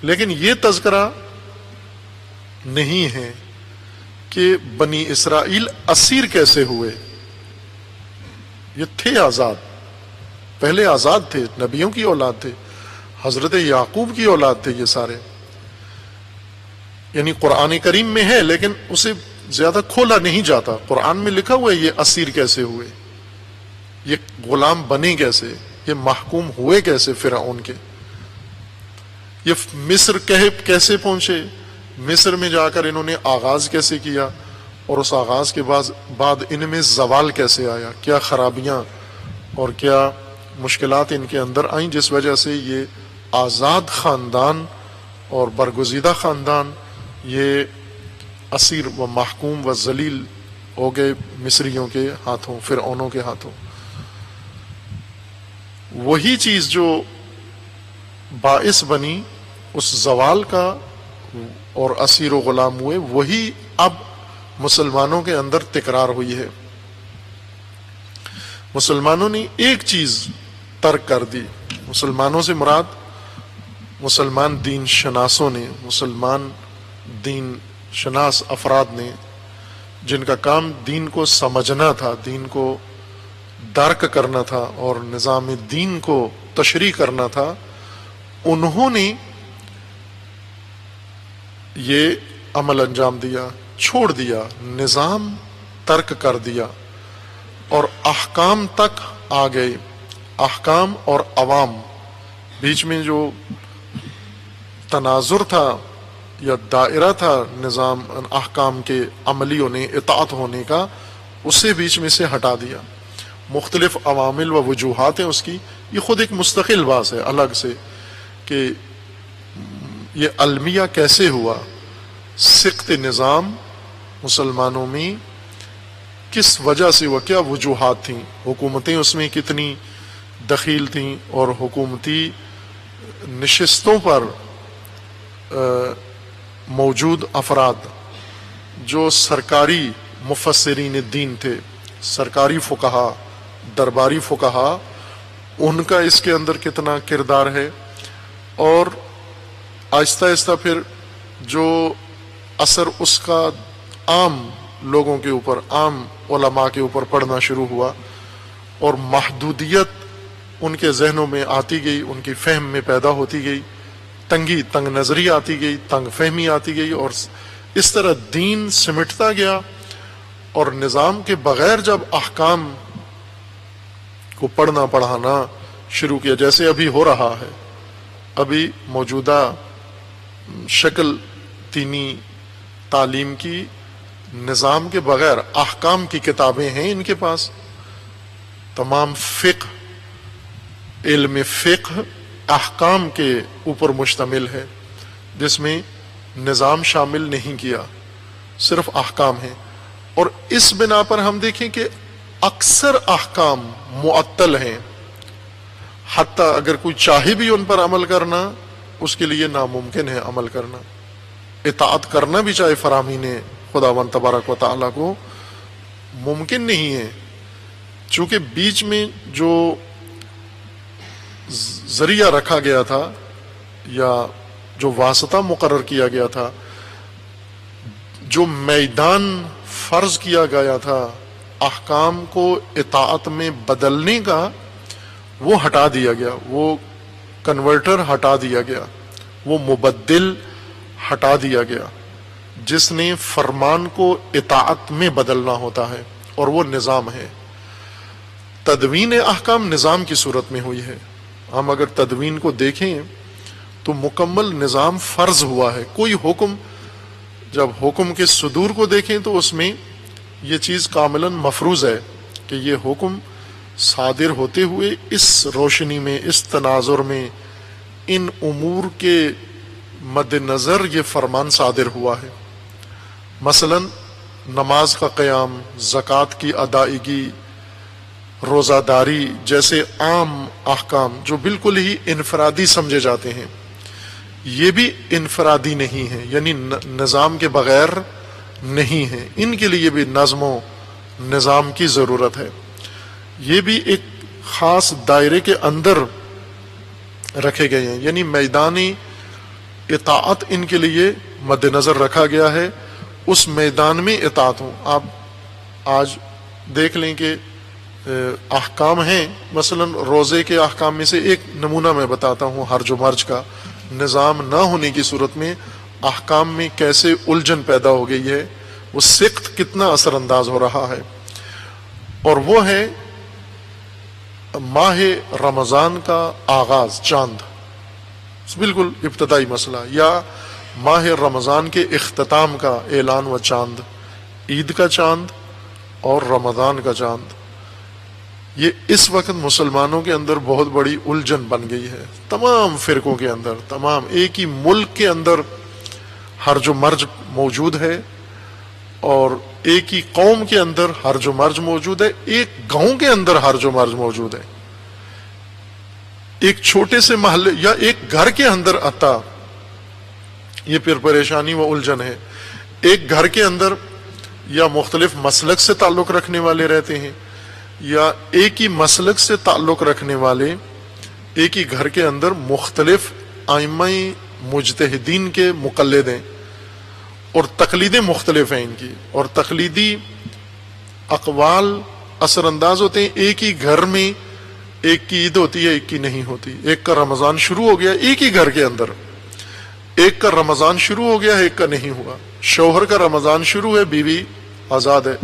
لیکن یہ تذکرہ نہیں ہے کہ بنی اسرائیل اسیر کیسے ہوئے. یہ تھے آزاد، پہلے آزاد تھے، نبیوں کی اولاد تھے، حضرت یعقوب کی اولاد تھے یہ سارے. یعنی قرآن کریم میں ہے لیکن اسے زیادہ کھولا نہیں جاتا. قرآن میں لکھا ہوا ہے یہ اسیر کیسے ہوئے، یہ غلام بنے کیسے، یہ محکوم ہوئے کیسے فرعون کے، یہ مصر کیسے پہنچے، مصر میں جا کر انہوں نے آغاز کیسے کیا، اور اس آغاز کے بعد ان میں زوال کیسے آیا، کیا خرابیاں اور کیا مشکلات ان کے اندر آئیں جس وجہ سے یہ آزاد خاندان اور برگزیدہ خاندان یہ اسیر و محکوم و ذلیل ہو گئے مصریوں کے ہاتھوں، فرعونوں کے ہاتھوں. وہی چیز جو باعث بنی اس زوال کا اور اسیر و غلام ہوئے، وہی اب مسلمانوں کے اندر تکرار ہوئی ہے. مسلمانوں نے ایک چیز ترک کر دی. مسلمانوں سے مراد مسلمان دین شناسوں نے، مسلمان دین شناس افراد نے، جن کا کام دین کو سمجھنا تھا، دین کو درک کرنا تھا اور نظام دین کو تشریح کرنا تھا، انہوں نے یہ عمل انجام دیا، چھوڑ دیا، نظام ترک کر دیا اور احکام تک آ گئے. احکام اور عوام بیچ میں جو تناظر تھا یا دائرہ تھا نظام احکام کے عملی ہونے، اطاعت ہونے کا، اسے بیچ میں سے ہٹا دیا. مختلف عوامل و وجوہات ہیں اس کی، یہ خود ایک مستقل بات ہے الگ سے کہ یہ المیہ کیسے ہوا، سقط نظام مسلمانوں میں کس وجہ سے ہوا، کیا وجوہات تھیں، حکومتیں اس میں کتنی دخیل تھیں، اور حکومتی نشستوں پر موجود افراد جو سرکاری مفسرین دین تھے، سرکاری فقہا، درباری فقہا، ان کا اس کے اندر کتنا کردار ہے. اور آہستہ آہستہ پھر جو اثر اس کا عام لوگوں کے اوپر، عام علماء کے اوپر پڑنا شروع ہوا، اور محدودیت ان کے ذہنوں میں آتی گئی، ان کی فہم میں پیدا ہوتی گئی، تنگ نظری آتی گئی، تنگ فہمی آتی گئی، اور اس طرح دین سمٹتا گیا. اور نظام کے بغیر جب احکام کو پڑھنا پڑھانا شروع کیا، جیسے ابھی ہو رہا ہے، ابھی موجودہ شکل دینی تعلیم کی نظام کے بغیر احکام کی کتابیں ہیں ان کے پاس، تمام فقہ، علم فقہ احکام کے اوپر مشتمل ہے، جس میں نظام شامل نہیں کیا، صرف احکام ہیں. اور اس بنا پر ہم دیکھیں کہ اکثر احکام معطل ہیں، حتیٰ اگر کوئی چاہے بھی ان پر عمل کرنا اس کے لیے ناممکن ہے عمل کرنا. اطاعت کرنا بھی چاہے فرامین خداوند تبارک و تعالیٰ کو ممکن نہیں ہے، چونکہ بیچ میں جو ذریعہ رکھا گیا تھا یا جو واسطہ مقرر کیا گیا تھا، جو میدان فرض کیا گیا تھا احکام کو اطاعت میں بدلنے کا، وہ ہٹا دیا گیا، وہ کنورٹر ہٹا دیا گیا، وہ مبدل ہٹا دیا گیا جس نے فرمان کو اطاعت میں بدلنا ہوتا ہے، اور وہ نظام ہے. تدوین احکام نظام کی صورت میں ہوئی ہے. ہم اگر تدوین کو دیکھیں تو مکمل نظام فرض ہوا ہے. کوئی حکم، جب حکم کے صدور کو دیکھیں تو اس میں یہ چیز کاملاً مفروض ہے کہ یہ حکم صادر ہوتے ہوئے اس روشنی میں، اس تناظر میں، ان امور کے مد نظر یہ فرمان صادر ہوا ہے. مثلا نماز کا قیام، زکوٰۃ کی ادائیگی، روزہ داری جیسے عام احکام جو بالکل ہی انفرادی سمجھے جاتے ہیں، یہ بھی انفرادی نہیں ہیں، یعنی نظام کے بغیر نہیں ہیں. ان کے لیے بھی نظم و نظام کی ضرورت ہے. یہ بھی ایک خاص دائرے کے اندر رکھے گئے ہیں، یعنی میدانی اطاعت ان کے لیے مد نظر رکھا گیا ہے. اس میدان میں اطاعت ہوں. آپ آج دیکھ لیں کہ احکام ہیں، مثلا روزے کے احکام میں سے ایک نمونہ میں بتاتا ہوں ہرج و مرج کا. نظام نہ ہونے کی صورت میں احکام میں کیسے الجھن پیدا ہو گئی ہے، وہ سخت کتنا اثر انداز ہو رہا ہے. اور وہ ہے ماہ رمضان کا آغاز، چاند، بالکل ابتدائی مسئلہ، یا ماہ رمضان کے اختتام کا اعلان و چاند، عید کا چاند اور رمضان کا چاند. یہ اس وقت مسلمانوں کے اندر بہت بڑی الجھن بن گئی ہے. تمام فرقوں کے اندر، تمام ایک ہی ملک کے اندر ہرج و مرج موجود ہے، اور ایک ہی قوم کے اندر ہرج و مرج موجود ہے، ایک گاؤں کے اندر ہرج و مرج موجود ہے، ایک چھوٹے سے محلے یا ایک گھر کے اندر عطا. یہ پھر پریشانی و الجھن ہے. ایک گھر کے اندر یا مختلف مسلک سے تعلق رکھنے والے رہتے ہیں، یا ایک ہی مسلک سے تعلق رکھنے والے ایک ہی گھر کے اندر مختلف ائمہ مجتہدین کے مقلد ہیں، اور تقلیدیں مختلف ہیں ان کی، اور تقلیدی اقوال اثر انداز ہوتے ہیں. ایک ہی گھر میں ایک کی عید ہوتی ہے، ایک کی نہیں ہوتی. ایک کا رمضان شروع ہو گیا ایک ہی گھر کے اندر، ایک کا رمضان شروع ہو گیا ایک کا نہیں ہوا. شوہر کا رمضان شروع ہے، بیوی آزاد ہے،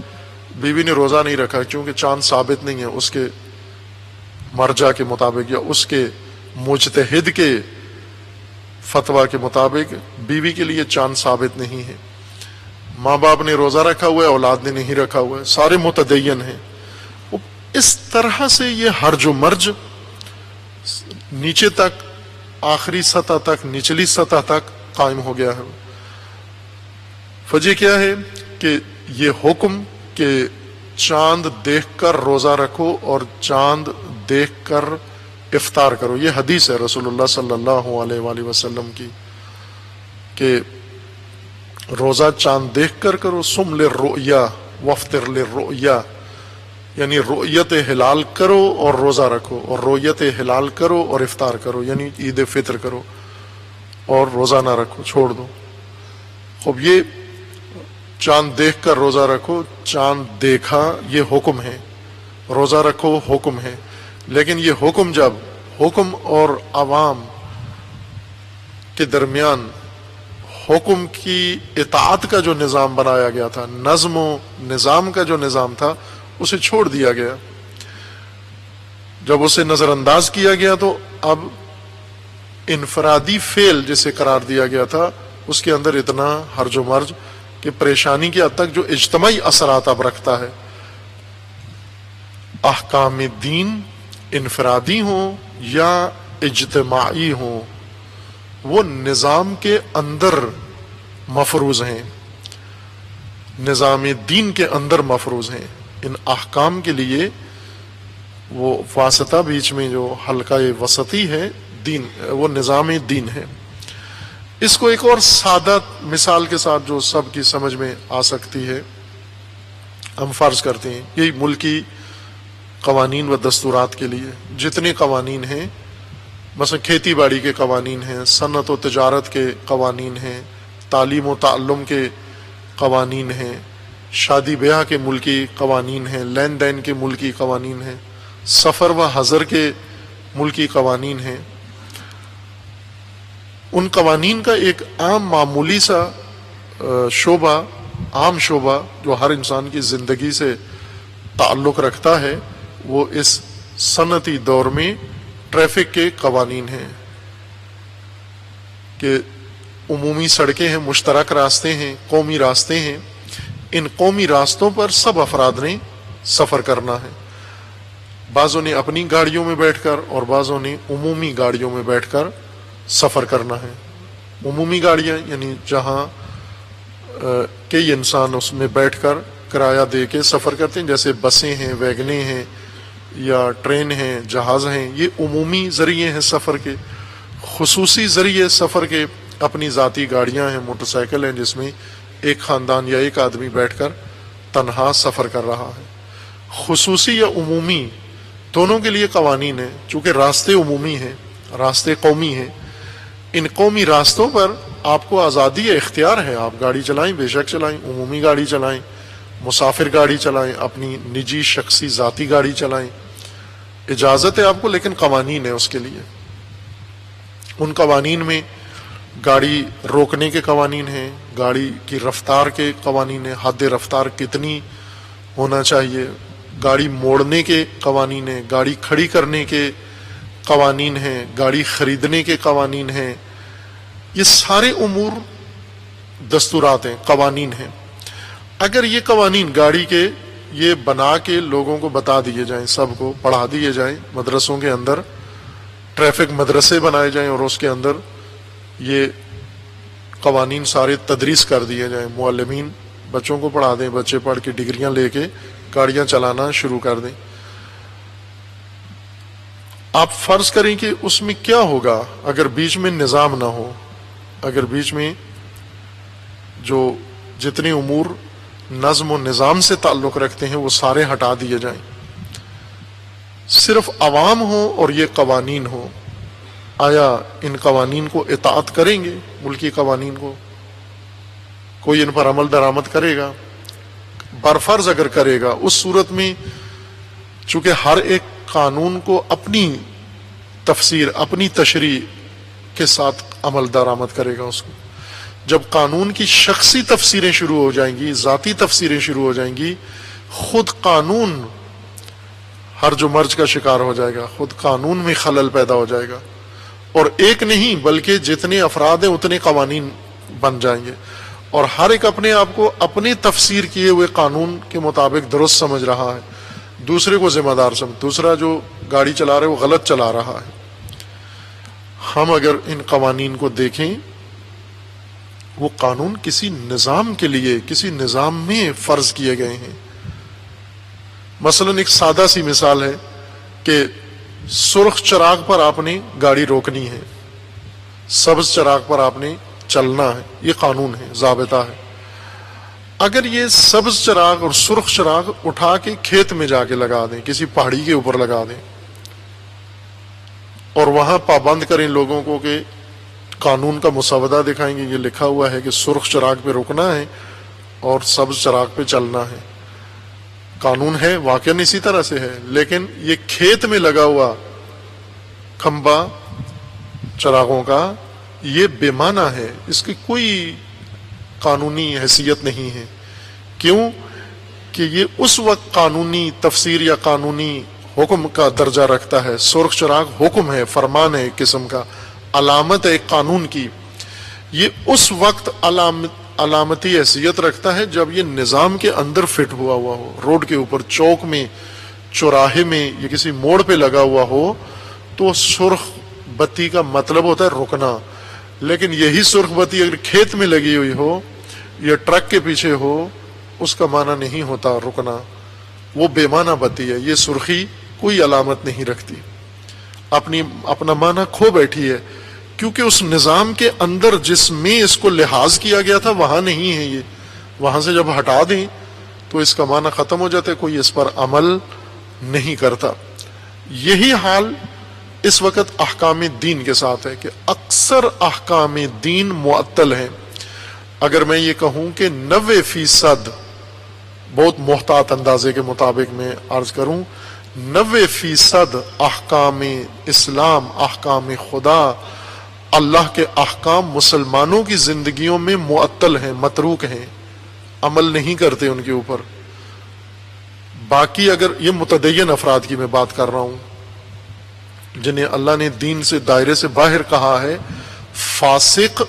بیوی نے روزہ نہیں رکھا کیونکہ چاند ثابت نہیں ہے اس کے مرجع کے مطابق یا اس کے مجتہد کے فتویٰ کے مطابق بیوی کے لیے چاند ثابت نہیں ہے. ماں باپ نے روزہ رکھا ہوا ہے، اولاد نے نہیں رکھا ہوا ہے، سارے متدین ہیں. اس طرح سے یہ ہرج و مرج نیچے تک، آخری سطح تک، نچلی سطح تک قائم ہو گیا ہے. وجہ کیا ہے کہ یہ حکم کہ چاند دیکھ کر روزہ رکھو اور چاند دیکھ کر افطار کرو، یہ حدیث ہے رسول اللہ صلی اللہ علیہ وآلہ وسلم کی کہ روزہ چاند دیکھ کر کرو. سم للرؤیا وافطر للرؤیا، یعنی رؤیت ہلال کرو اور روزہ رکھو، اور رؤیت ہلال کرو اور افطار کرو، یعنی عید فطر کرو، اور روزہ نہ رکھو، چھوڑ دو. خب یہ چاند دیکھ کر روزہ رکھو، چاند دیکھا یہ حکم ہے، روزہ رکھو حکم ہے. لیکن یہ حکم جب حکم اور عوام کے درمیان حکم کی اطاعت کا جو نظام بنایا گیا تھا، نظم و نظام کا جو نظام تھا، اسے چھوڑ دیا گیا. جب اسے نظر انداز کیا گیا تو اب انفرادی فعل جسے قرار دیا گیا تھا اس کے اندر اتنا ہرج و مرج کہ پریشانی کی حد تک جو اجتماعی اثرات اب رکھتا ہے. احکام دین انفرادی ہوں یا اجتماعی ہوں، وہ نظام کے اندر مفروض ہیں. نظام دین کے اندر مفروض ہیں. ان احکام کے لیے وہ واسطہ بیچ میں جو حلقہ وسطی ہے دین، وہ نظام دین ہے. اس کو ایک اور سادہ مثال کے ساتھ جو سب کی سمجھ میں آ سکتی ہے ہم فرض کرتے ہیں. یہی ملکی قوانین و دستورات کے لیے جتنے قوانین ہیں، مثلا کھیتی باڑی کے قوانین ہیں، صنعت و تجارت کے قوانین ہیں، تعلیم و تعلم کے قوانین ہیں، شادی بیاہ کے ملکی قوانین ہیں، لین دین کے ملکی قوانین ہیں، سفر و حضر کے ملکی قوانین ہیں. ان قوانین کا ایک عام معمولی سا شعبہ، عام شعبہ جو ہر انسان کی زندگی سے تعلق رکھتا ہے، وہ اس صنعتی دور میں ٹریفک کے قوانین ہیں کہ عمومی سڑکیں ہیں، مشترک راستے ہیں، قومی راستے ہیں. ان قومی راستوں پر سب افراد نے سفر کرنا ہے. بعضوں نے اپنی گاڑیوں میں بیٹھ کر اور بعضوں نے عمومی گاڑیوں میں بیٹھ کر سفر کرنا ہے. عمومی گاڑیاں یعنی جہاں کئی انسان اس میں بیٹھ کر کرایہ دے کے سفر کرتے ہیں، جیسے بسیں ہیں، ویگنیں ہیں یا ٹرین ہیں، جہاز ہیں. یہ عمومی ذریعے ہیں سفر کے. خصوصی ذریعے سفر کے اپنی ذاتی گاڑیاں ہیں، موٹر سائیکل ہیں، جس میں ایک خاندان یا ایک آدمی بیٹھ کر تنہا سفر کر رہا ہے. خصوصی یا عمومی دونوں کے لیے قوانین ہیں. چونکہ راستے عمومی ہیں، راستے قومی ہیں، ان قومی راستوں پر آپ کو آزادی اختیار ہے. آپ گاڑی چلائیں، بے شک چلائیں، عمومی گاڑی چلائیں، مسافر گاڑی چلائیں، اپنی نجی شخصی ذاتی گاڑی چلائیں، اجازت ہے آپ کو، لیکن قوانین ہے اس کے لیے. ان قوانین میں گاڑی روکنے کے قوانین ہیں، گاڑی کی رفتار کے قوانین ہیں، حد رفتار کتنی ہونا چاہیے، گاڑی موڑنے کے قوانین ہیں، گاڑی کھڑی کرنے کے قوانین ہیں، گاڑی خریدنے کے قوانین ہیں. یہ سارے امور دستورات ہیں، قوانین ہیں. اگر یہ قوانین گاڑی کے یہ بنا کے لوگوں کو بتا دیے جائیں، سب کو پڑھا دیے جائیں، مدرسوں کے اندر ٹریفک مدرسے بنائے جائیں اور اس کے اندر یہ قوانین سارے تدریس کر دیے جائیں، معلمین بچوں کو پڑھا دیں، بچے پڑھ کے ڈگریاں لے کے گاڑیاں چلانا شروع کر دیں. آپ فرض کریں کہ اس میں کیا ہوگا اگر بیچ میں نظام نہ ہو، اگر بیچ میں جو جتنے امور نظم و نظام سے تعلق رکھتے ہیں وہ سارے ہٹا دیے جائیں، صرف عوام ہو اور یہ قوانین ہو. آیا ان قوانین کو اطاعت کریں گے؟ ملکی قوانین کو کوئی ان پر عمل درآمد کرے گا؟ برفرض اگر کرے گا، اس صورت میں چونکہ ہر ایک قانون کو اپنی تفسیر، اپنی تشریح کے ساتھ عمل درآمد کرے گا. اس کو جب قانون کی شخصی تفسیریں شروع ہو جائیں گی، ذاتی تفسیریں شروع ہو جائیں گی، خود قانون ہرج و مرج کا شکار ہو جائے گا، خود قانون میں خلل پیدا ہو جائے گا. اور ایک نہیں بلکہ جتنے افراد ہیں اتنے قوانین بن جائیں گے، اور ہر ایک اپنے آپ کو اپنی تفسیر کیے ہوئے قانون کے مطابق درست سمجھ رہا ہے، دوسرے کو ذمہ دار سمجھ، دوسرا جو گاڑی چلا رہا ہے وہ غلط چلا رہا ہے. ہم اگر ان قوانین کو دیکھیں، وہ قانون کسی نظام کے لیے، کسی نظام میں فرض کیے گئے ہیں. مثلا ایک سادہ سی مثال ہے کہ سرخ چراغ پر آپ نے گاڑی روکنی ہے، سبز چراغ پر آپ نے چلنا ہے، یہ قانون ہے، ضابطہ ہے. اگر یہ سبز چراغ اور سرخ چراغ اٹھا کے کھیت میں جا کے لگا دیں، کسی پہاڑی کے اوپر لگا دیں اور وہاں پابند کریں لوگوں کو کہ قانون کا مسودہ دکھائیں گے، یہ لکھا ہوا ہے کہ سرخ چراغ پہ رکنا ہے اور سبز چراغ پہ چلنا ہے، قانون ہے، واقعاً اسی طرح سے ہے. لیکن یہ کھیت میں لگا ہوا کھمبا چراغوں کا یہ بے معنی ہے، اس کی کوئی قانونی حیثیت نہیں ہے. کیوں کہ یہ اس وقت قانونی تفسیر یا قانونی حکم کا درجہ رکھتا ہے. سرخ چراغ حکم ہے، فرمان ہے، ایک قسم کا علامت ہے ایک قانون کی. یہ اس وقت علامتی حیثیت رکھتا ہے جب یہ نظام کے اندر فٹ ہوا ہو، روڈ کے اوپر، چوک میں، چوراہے میں، یہ کسی موڑ پہ لگا ہوا ہو تو سرخ بتی کا مطلب ہوتا ہے رکنا. لیکن یہی سرخ بتی اگر کھیت میں لگی ہوئی ہو یا ٹرک کے پیچھے ہو اس کا معنی نہیں ہوتا رکنا، وہ بے معنی بتی ہے. یہ سرخی کوئی علامت نہیں رکھتی، اپنا معنی کھو بیٹھی ہے، کیونکہ اس نظام کے اندر جس میں اس کو لحاظ کیا گیا تھا وہاں نہیں ہے. یہ وہاں سے جب ہٹا دیں تو اس کا معنی ختم ہو جاتا ہے، کوئی اس پر عمل نہیں کرتا. یہی حال اس وقت احکام دین کے ساتھ ہے کہ اکثر احکام دین معطل ہیں. اگر میں یہ کہوں کہ 90%، بہت محتاط اندازے کے مطابق میں عرض کروں، 90% احکام اسلام، احکام خدا، اللہ کے احکام مسلمانوں کی زندگیوں میں معطل ہیں، متروک ہیں، عمل نہیں کرتے ان کے اوپر. باقی اگر یہ متدین افراد کی میں بات کر رہا ہوں جنہیں اللہ نے دین سے، دائرے سے باہر کہا ہے، فاسق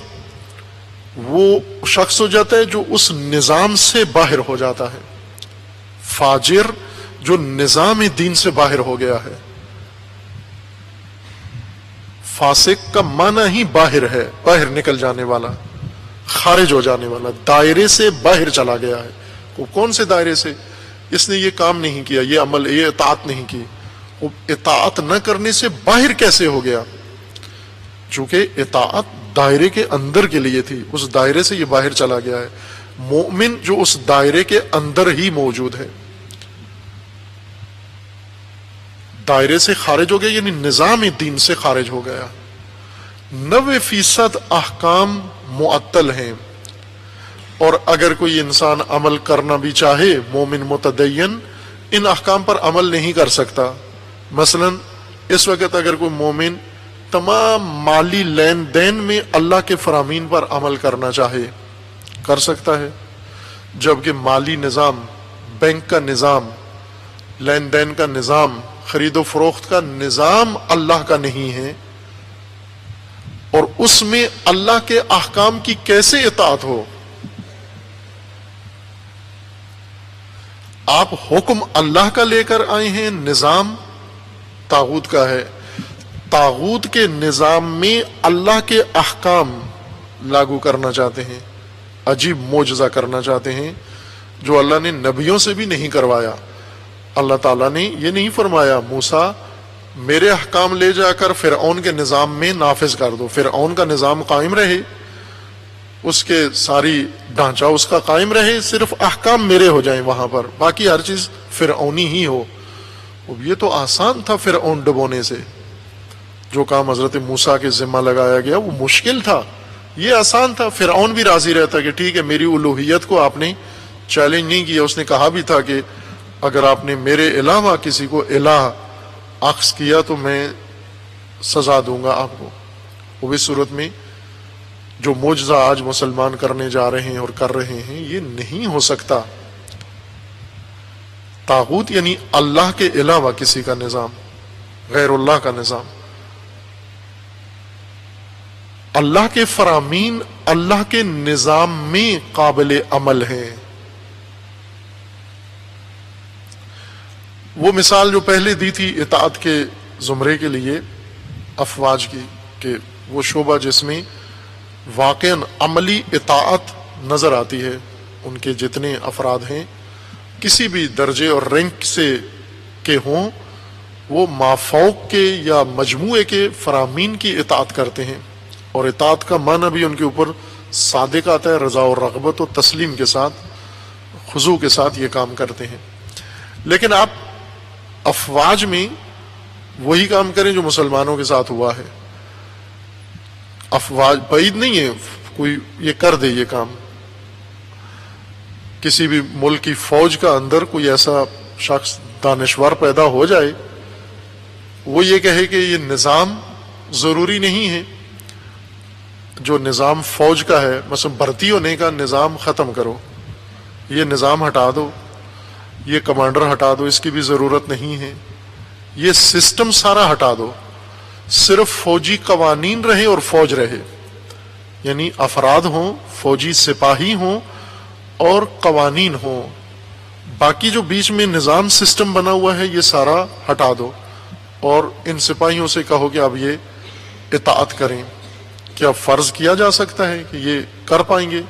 وہ شخص ہو جاتا ہے جو اس نظام سے باہر ہو جاتا ہے، فاجر جو نظام دین سے باہر ہو گیا ہے. فاسق کا معنی ہی باہر ہے، باہر نکل جانے والا، خارج ہو جانے والا، دائرے سے باہر چلا گیا ہے. وہ کون سے دائرے سے؟ اس نے یہ کام نہیں کیا، یہ عمل، یہ اطاعت نہیں کی. وہ اطاعت نہ کرنے سے باہر کیسے ہو گیا؟ چونکہ اطاعت دائرے کے اندر کے لیے تھی، اس دائرے سے یہ باہر چلا گیا ہے. مومن جو اس دائرے کے اندر ہی موجود ہے، دائرے سے خارج ہو گیا، یعنی نظام دین سے خارج ہو گیا. 90% احکام معطل ہیں، اور اگر کوئی انسان عمل کرنا بھی چاہے، مومن متدین ان احکام پر عمل نہیں کر سکتا. مثلا اس وقت اگر کوئی مومن تمام مالی لین دین میں اللہ کے فرامین پر عمل کرنا چاہے، کر سکتا ہے، جبکہ مالی نظام، بینک کا نظام، لین دین کا نظام، خرید و فروخت کا نظام اللہ کا نہیں ہے، اور اس میں اللہ کے احکام کی کیسے اطاعت ہو؟ آپ حکم اللہ کا لے کر آئے ہیں، نظام طاغوت کا ہے. طاغوت کے نظام میں اللہ کے احکام لاگو کرنا چاہتے ہیں، عجیب معجزہ کرنا چاہتے ہیں جو اللہ نے نبیوں سے بھی نہیں کروایا. اللہ تعالیٰ نے یہ نہیں فرمایا موسیٰ میرے احکام لے جا کر فرعون کے نظام میں نافذ کر دو، فرعون کا نظام قائم رہے، اس کے ساری ڈھانچہ اس کا قائم رہے، صرف احکام میرے ہو جائیں وہاں پر، باقی ہر چیز فرعونی ہی ہو. یہ تو آسان تھا فرعون ڈبونے سے. جو کام حضرت موسیٰ کے ذمہ لگایا گیا وہ مشکل تھا، یہ آسان تھا. فرعون بھی راضی رہتا کہ ٹھیک ہے، میری الوہیت کو آپ نے چیلنج نہیں کیا. اس نے کہا بھی تھا کہ اگر آپ نے میرے علاوہ کسی کو الہ اخذ کیا تو میں سزا دوں گا آپ کو. وہ بھی صورت میں جو معجزہ آج مسلمان کرنے جا رہے ہیں اور کر رہے ہیں یہ نہیں ہو سکتا. طاغوت یعنی اللہ کے علاوہ کسی کا نظام، غیر اللہ کا نظام. اللہ کے فرامین اللہ کے نظام میں قابل عمل ہیں. وہ مثال جو پہلے دی تھی اطاعت کے زمرے کے لیے افواج کی، کہ وہ شعبہ جس میں واقعاً عملی اطاعت نظر آتی ہے، ان کے جتنے افراد ہیں کسی بھی درجے اور رینک سے کے ہوں، وہ مافوق کے یا مجموعے کے فرامین کی اطاعت کرتے ہیں. اور اطاعت کا معنی بھی ان کے اوپر صادق آتا ہے، رضا و رغبت و تسلیم کے ساتھ، خضوع کے ساتھ یہ کام کرتے ہیں. لیکن آپ افواج میں وہی کام کریں جو مسلمانوں کے ساتھ ہوا ہے. افواج بعید نہیں ہے کوئی یہ کر دے یہ کام. کسی بھی ملک کی فوج کا اندر کوئی ایسا شخص دانشور پیدا ہو جائے، وہ یہ کہے کہ یہ نظام ضروری نہیں ہے، جو نظام فوج کا ہے، مثلا بھرتی ہونے کا نظام ختم کرو، یہ نظام ہٹا دو، یہ کمانڈر ہٹا دو، اس کی بھی ضرورت نہیں ہے، یہ سسٹم سارا ہٹا دو، صرف فوجی قوانین رہے اور فوج رہے، یعنی افراد ہوں، فوجی سپاہی ہوں اور قوانین ہوں، باقی جو بیچ میں نظام سسٹم بنا ہوا ہے یہ سارا ہٹا دو، اور ان سپاہیوں سے کہو کہ اب یہ اطاعت کریں. کیا فرض کیا جا سکتا ہے کہ یہ کر پائیں گے؟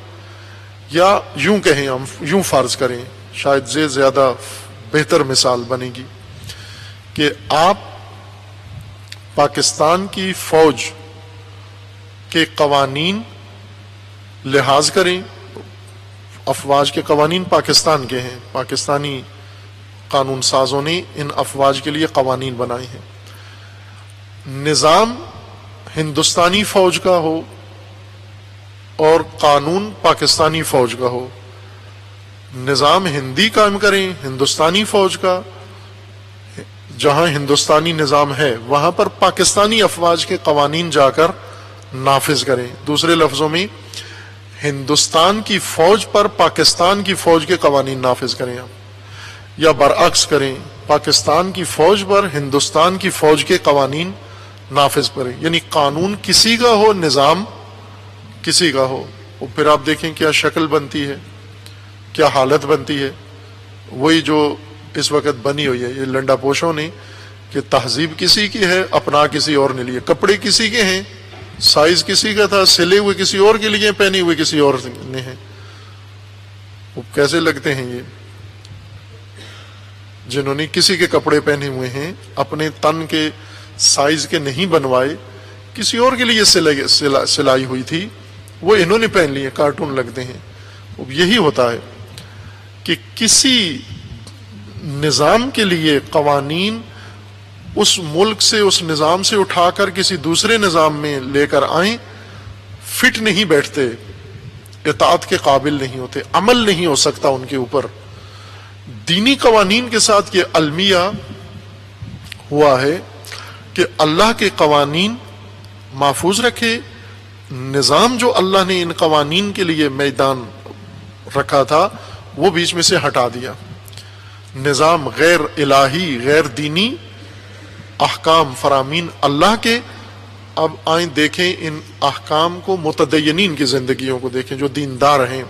یا یوں کہیں، ہم یوں فرض کریں، شاید یہ زیادہ بہتر مثال بنے گی کہ آپ پاکستان کی فوج کے قوانین لحاظ کریں. افواج کے قوانین پاکستان کے ہیں، پاکستانی قانون سازوں نے ان افواج کے لیے قوانین بنائے ہیں. نظام ہندوستانی فوج کا ہو اور قانون پاکستانی فوج کا ہو. نظام ہندی قائم کریں ہندوستانی فوج کا، جہاں ہندوستانی نظام ہے وہاں پر پاکستانی افواج کے قوانین جا کر نافذ کریں. دوسرے لفظوں میں ہندوستان کی فوج پر پاکستان کی فوج کے قوانین نافذ کریں آپ، یا برعکس کریں، پاکستان کی فوج پر ہندوستان کی فوج کے قوانین نافذ کریں. یعنی قانون کسی کا ہو، نظام کسی کا ہو. اور پھر آپ دیکھیں کیا شکل بنتی ہے، کیا حالت بنتی ہے. وہی جو اس وقت بنی ہوئی ہے یہ لنڈا پوشوں نے، کہ تہذیب کسی کی ہے، اپنا کسی اور نے لیے. کپڑے کسی کے ہیں، سائز کسی کا تھا، سلے ہوئے کسی اور کے لیے، پہنے ہوئے کسی اور نے ہیں. وہ کیسے لگتے ہیں یہ؟ جنہوں نے کسی کے کپڑے پہنے ہوئے ہیں، اپنے تن کے سائز کے نہیں بنوائے، کسی اور کے لیے سلائی ہوئی تھی، وہ انہوں نے پہن لیے، کارٹون لگتے ہیں. یہی ہوتا ہے کہ کسی نظام کے لیے قوانین اس ملک سے، اس نظام سے اٹھا کر کسی دوسرے نظام میں لے کر آئیں، فٹ نہیں بیٹھتے، اطاعت کے قابل نہیں ہوتے، عمل نہیں ہو سکتا ان کے اوپر. دینی قوانین کے ساتھ یہ المیہ ہوا ہے کہ اللہ کے قوانین محفوظ رکھے. نظام جو اللہ نے ان قوانین کے لیے میدان رکھا تھا وہ بیچ میں سے ہٹا دیا. نظام غیر الہی، غیر دینی احکام فرامین اللہ کے. اب آئیں دیکھیں ان احکام کو، متدینین کی زندگیوں کو دیکھیں جو دیندار ہیں.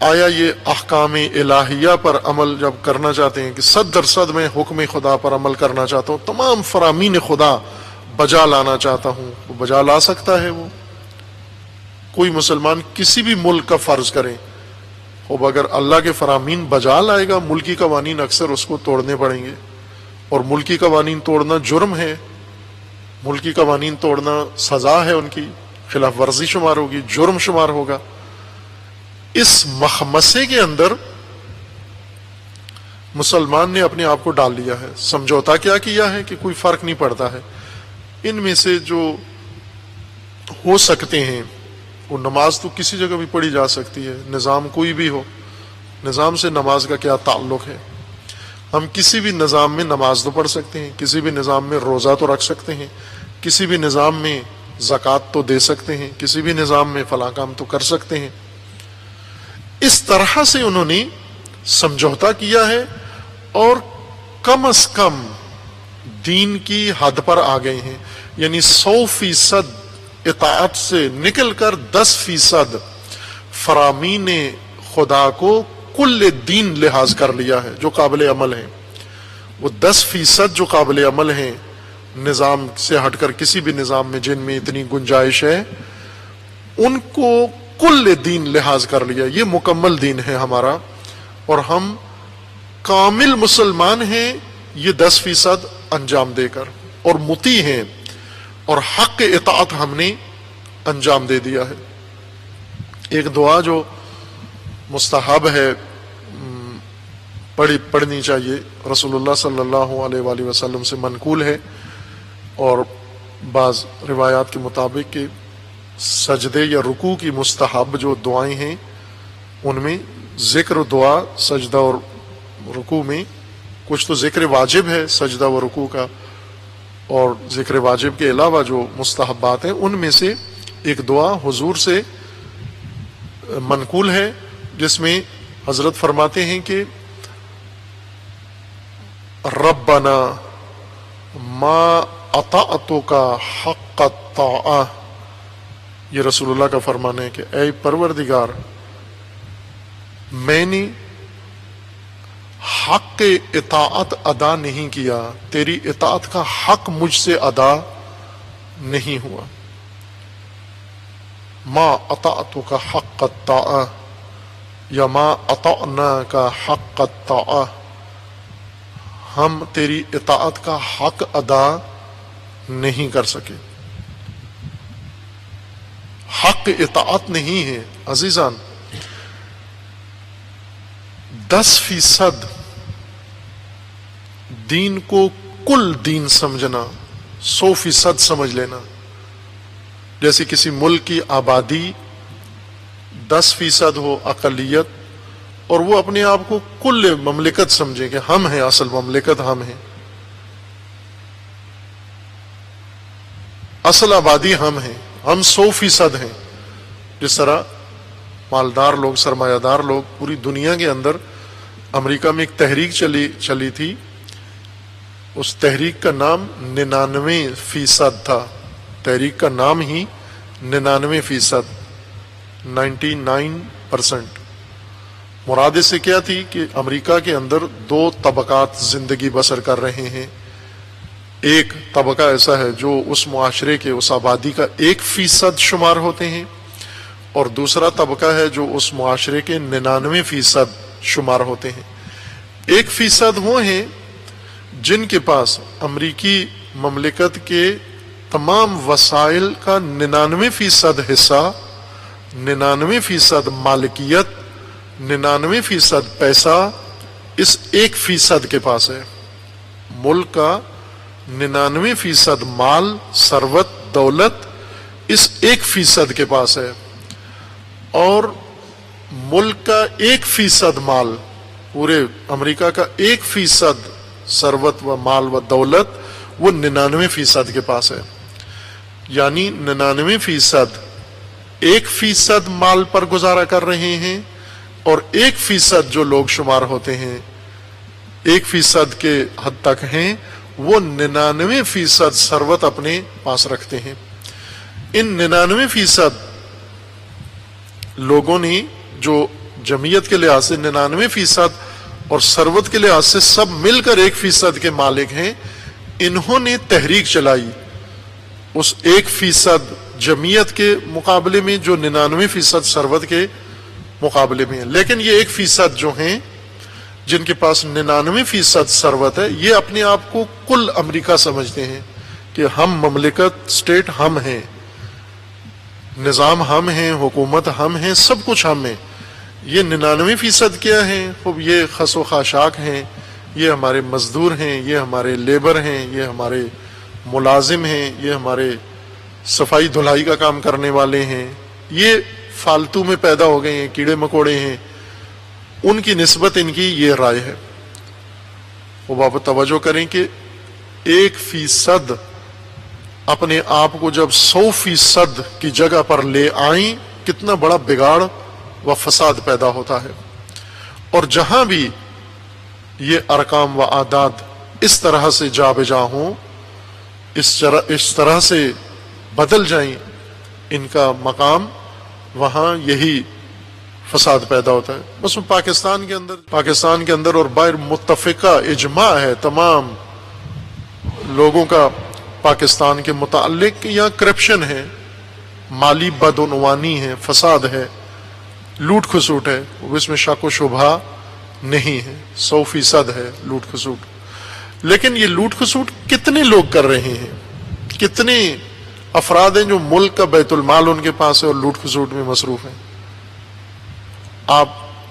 آیا یہ احکام الہیہ پر عمل جب کرنا چاہتے ہیں کہ 100% میں حکم خدا پر عمل کرنا چاہتا ہوں، تمام فرامین خدا بجا لانا چاہتا ہوں، وہ بجا لا سکتا ہے؟ وہ کوئی مسلمان کسی بھی ملک کا فرض کریں، اب اگر اللہ کے فرامین بجا لائے گا، ملکی قوانین اکثر اس کو توڑنے پڑیں گے. اور ملکی قوانین توڑنا جرم ہے، ملکی قوانین توڑنا سزا ہے، ان کی خلاف ورزی شمار ہوگی، جرم شمار ہوگا. اس مخمسے کے اندر مسلمان نے اپنے آپ کو ڈال لیا ہے. سمجھوتا کیا کیا ہے کہ کوئی فرق نہیں پڑتا ہے. ان میں سے جو ہو سکتے ہیں، وہ نماز تو کسی جگہ بھی پڑھی جا سکتی ہے، نظام کوئی بھی ہو. نظام سے نماز کا کیا تعلق ہے؟ ہم کسی بھی نظام میں نماز تو پڑھ سکتے ہیں، کسی بھی نظام میں روزہ تو رکھ سکتے ہیں، کسی بھی نظام میں زکوٰۃ تو دے سکتے ہیں، کسی بھی نظام میں فلاں کام تو کر سکتے ہیں. اس طرح سے انہوں نے سمجھوتا کیا ہے اور کم از کم دین کی حد پر آ گئے ہیں. یعنی 100% اطاعت سے نکل کر 10% فرامین خدا کو کل دین لحاظ کر لیا ہے جو قابل عمل ہیں. وہ 10% جو قابل عمل ہیں نظام سے ہٹ کر کسی بھی نظام میں جن میں اتنی گنجائش ہے، ان کو کل دین لحاظ کر لیا. یہ مکمل دین ہے ہمارا، اور ہم کامل مسلمان ہیں یہ 10% انجام دے کر، اور مطیع ہیں، اور حق اطاعت ہم نے انجام دے دیا ہے. ایک دعا جو مستحب ہے، پڑھنی چاہیے، رسول اللہ صلی اللہ علیہ وآلہ وسلم سے منقول ہے، اور بعض روایات کے مطابق کہ سجدے یا رکوع کی مستحب جو دعائیں ہیں ان میں ذکر دعا سجدہ اور رکوع میں، کچھ تو ذکر واجب ہے سجدہ و رکوع کا، اور ذکر واجب کے علاوہ جو مستحبات ہیں ان میں سے ایک دعا حضور سے منقول ہے جس میں حضرت فرماتے ہیں کہ ربنا ما اطعتک حق الطاعہ. یہ رسول اللہ کا فرمان ہے کہ اے پروردگار، میں نے حق اطاعت ادا نہیں کیا، تیری اطاعت کا حق مجھ سے ادا نہیں ہوا. ما اطعتک حق الطاعہ یا ما اطعناک حق الطاعہ، ہم تیری اطاعت کا حق ادا نہیں کر سکے۔ حق اطاعت نہیں ہے عزیزان۔ 10% دین کو کل دین سمجھنا، 100% سمجھ لینا۔ جیسے کسی ملک کی آبادی 10% ہو اقلیت، اور وہ اپنے آپ کو کل مملکت سمجھے کہ ہم ہیں اصل مملکت، ہم ہیں اصل آبادی، ہم ہیں، ہم 100% ہیں۔ جس طرح مالدار لوگ، سرمایہ دار لوگ پوری دنیا کے اندر، امریکہ میں ایک تحریک چلی تھی، اس تحریک کا نام 99% تھا۔ تحریک کا نام ہی 99%، 99%۔ مراد اس سے کیا تھی کہ امریکہ کے اندر 2 طبقات زندگی بسر کر رہے ہیں۔ ایک طبقہ ایسا ہے جو اس معاشرے کے، اس آبادی کا 1% شمار ہوتے ہیں، اور دوسرا طبقہ ہے جو اس معاشرے کے 99% شمار ہوتے ہیں۔ 1% وہ ہیں جن کے پاس امریکی مملکت کے تمام وسائل کا 99% حصہ، 99% مالکیت، 99% پیسہ اس 1% کے پاس ہے۔ ملک کا 99% مال، ثروت، دولت اس 1% کے پاس ہے، اور ملک کا 1% مال، پورے امریکہ کا 1% ثروت و مال و دولت وہ 99% کے پاس ہے۔ یعنی 99% 1% مال پر گزارا کر رہے ہیں، اور 1% جو لوگ شمار ہوتے ہیں 1% کے حد تک ہیں، وہ 99% ثروت اپنے پاس رکھتے ہیں۔ ان 99% لوگوں نے جو جمعیت کے لحاظ سے 99% اور ثروت کے لحاظ سے سب مل کر 1% کے مالک ہیں، انہوں نے تحریک چلائی اس 1% جمعیت کے مقابلے میں جو 99% ثروت کے مقابلے میں ہے۔ لیکن یہ 1% جو ہیں جن کے پاس 99% ثروت ہے، یہ اپنے آپ کو کل امریکہ سمجھتے ہیں کہ ہم مملکت، اسٹیٹ ہم ہیں، نظام ہم ہیں، حکومت ہم ہیں، سب کچھ ہم ہیں۔ یہ 99% کیا ہیں؟ خوب یہ خس و خاشاک ہیں، یہ ہمارے مزدور ہیں، یہ ہمارے لیبر ہیں، یہ ہمارے ملازم ہیں، یہ ہمارے صفائی دھلائی کا کام کرنے والے ہیں، یہ فالتو میں پیدا ہو گئے ہیں، کیڑے مکوڑے ہیں۔ ان کی نسبت ان کی یہ رائے ہے۔ وہ آپ توجہ کریں کہ 1% اپنے آپ کو جب 100% کی جگہ پر لے آئیں، کتنا بڑا بگاڑ و فساد پیدا ہوتا ہے۔ اور جہاں بھی یہ ارکام و عادات اس طرح سے جا بجا ہوں، اس طرح سے بدل جائیں ان کا مقام، وہاں یہی فساد پیدا ہوتا ہے۔ بس پاکستان کے اندر اور باہر متفقہ اجماع ہے تمام لوگوں کا پاکستان کے متعلق، یا کرپشن ہے، مالی بدعنوانی ہے، فساد ہے، لوٹ کھسوٹ ہے، اس میں شک و شبہ نہیں ہے، 100% ہے لوٹ کھسوٹ۔ لیکن یہ لوٹ کھسوٹ کتنے لوگ کر رہے ہیں؟ کتنے افراد ہیں جو ملک کا بیت المال ان کے پاس ہے اور لوٹ کھسوٹ میں مصروف ہیں؟ آپ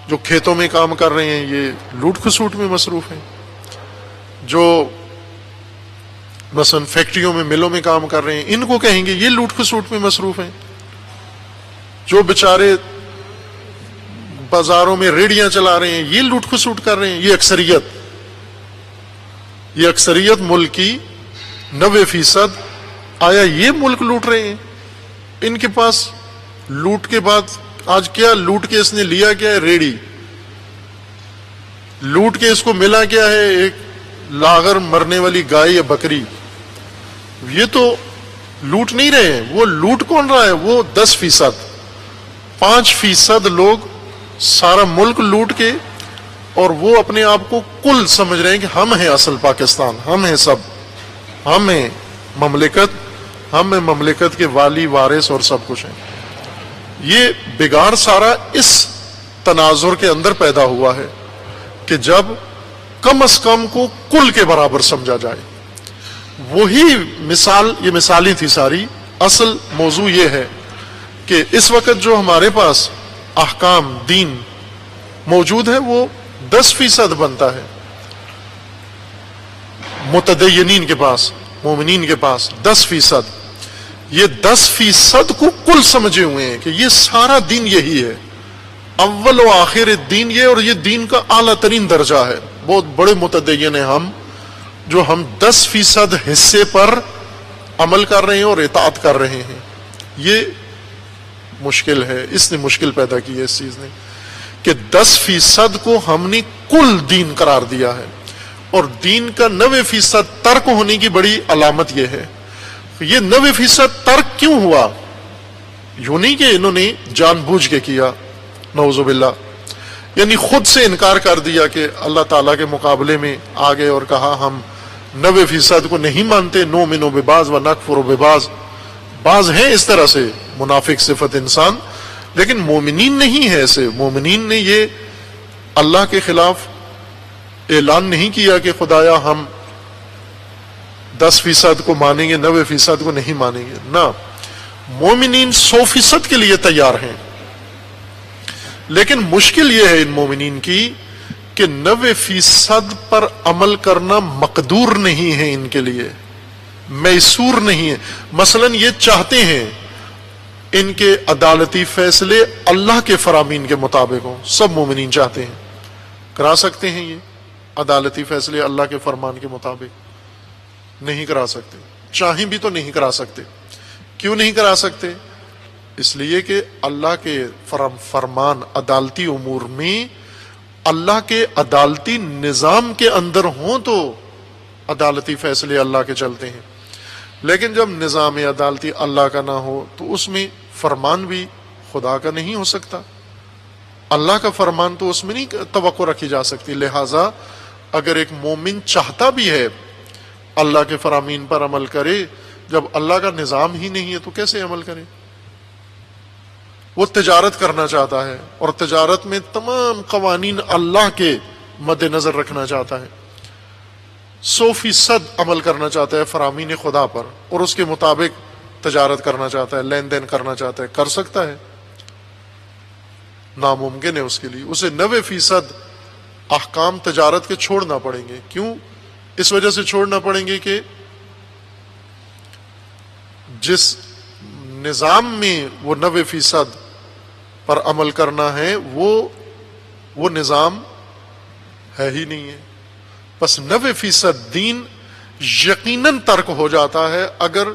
جو کھیتوں میں کام کر رہے ہیں یہ لوٹ کھسوٹ میں مصروف ہیں، جو مثلا فیکٹریوں میں، ملوں میں کام کر رہے ہیں، ان کو کہیں گے یہ لوٹ کھسوٹ میں مصروف ہیں۔ جو بیچارے بازاروں میں ریڑیاں چلا رہے ہیں یہ لوٹ کھسوٹ کر رہے ہیں۔ یہ اکثریت ملک کی 90%، آیا یہ ملک لوٹ رہے ہیں؟ ان کے پاس لوٹ کے بعد آج کیا لوٹ کے اس نے لیا کیا ہے؟ ریڑی لوٹ کے اس کو ملا کیا ہے؟ ایک لاغر مرنے والی گائے یا بکری۔ یہ تو لوٹ نہیں رہے ہیں۔ وہ لوٹ کون رہا ہے؟ وہ 10%، 5% لوگ سارا ملک لوٹ کے، اور وہ اپنے آپ کو کل سمجھ رہے ہیں کہ ہم ہیں اصل پاکستان، ہم ہیں سب، ہم ہیں مملکت، ہم ہیں مملکت کے والی، وارث اور سب کچھ ہیں۔ یہ بگاڑ سارا اس تناظر کے اندر پیدا ہوا ہے کہ جب کم از کم کو کل کے برابر سمجھا جائے. وہی مثال، یہ مثالی تھی ساری. اصل موضوع یہ ہے کہ اس وقت جو ہمارے پاس احکام دین موجود ہے وہ 10% بنتا ہے متدینین کے پاس، مومنین کے پاس 10%. یہ 10% کو کل سمجھے ہوئے ہیں کہ یہ سارا دین یہی ہے، اول و آخر دین یہ، اور یہ دین کا اعلیٰ ترین درجہ ہے. بہت بڑے متدین ہیں ہم، جو ہم 10% حصے پر عمل کر رہے ہیں اور اطاعت کر رہے ہیں. یہ مشکل ہے، اس نے مشکل پیدا کی ہے اس چیز نے کہ 10% کو ہم نے کل دین قرار دیا ہے، اور دین کا 90% ترک ہونے کی بڑی علامت یہ ہے. یہ 90% ترک کیوں ہوا؟ یوں نہیں کہ انہوں نے جان بوجھ کے کیا، نعوذ باللہ، یعنی خود سے انکار کر دیا کہ اللہ تعالیٰ کے مقابلے میں آگے اور کہا ہم 90% کو نہیں مانتے، نؤمن ببعض و نکفر ببعض. بعض ہیں اس طرح سے منافق صفت انسان، لیکن مومنین نہیں ہے ایسے. مومنین نے یہ اللہ کے خلاف اعلان نہیں کیا کہ خدایا ہم 10% کو مانیں گے، 90% کو نہیں مانیں گے. نہ، مومنین 100% کے لیے تیار ہیں. لیکن مشکل یہ ہے ان مومنین کی کہ 90% پر عمل کرنا مقدور نہیں ہے ان کے لیے، میسور نہیں ہے. مثلا یہ چاہتے ہیں ان کے عدالتی فیصلے اللہ کے فرامین کے مطابق ہوں. سب مومنین چاہتے ہیں، کرا سکتے ہیں یہ عدالتی فیصلے اللہ کے فرمان کے مطابق؟ نہیں کرا سکتے. چاہیں بھی تو نہیں کرا سکتے. کیوں نہیں کرا سکتے؟ اس لیے کہ اللہ کے فرمان عدالتی امور میں اللہ کے عدالتی نظام کے اندر ہوں تو عدالتی فیصلے اللہ کے چلتے ہیں. لیکن جب نظام عدالتی اللہ کا نہ ہو تو اس میں فرمان بھی خدا کا نہیں ہو سکتا. اللہ کا فرمان تو اس میں نہیں توقع رکھی جا سکتی. لہٰذا اگر ایک مومن چاہتا بھی ہے اللہ کے فرامین پر عمل کرے، جب اللہ کا نظام ہی نہیں ہے تو کیسے عمل کرے؟ وہ تجارت کرنا چاہتا ہے اور تجارت میں تمام قوانین اللہ کے مد نظر رکھنا چاہتا ہے، 100% عمل کرنا چاہتا ہے فرامین خدا پر، اور اس کے مطابق تجارت کرنا چاہتا ہے، لین دین کرنا چاہتا ہے. کر سکتا ہے؟ ناممکن ہے اس کے لیے. اسے 90% احکام تجارت کے چھوڑنا پڑیں گے. کیوں؟ اس وجہ سے چھوڑنا پڑیں گے کہ جس نظام میں وہ 90% پر عمل کرنا ہے وہ نظام ہے ہی نہیں ہے. بس 90% دین یقیناً ترک ہو جاتا ہے اگر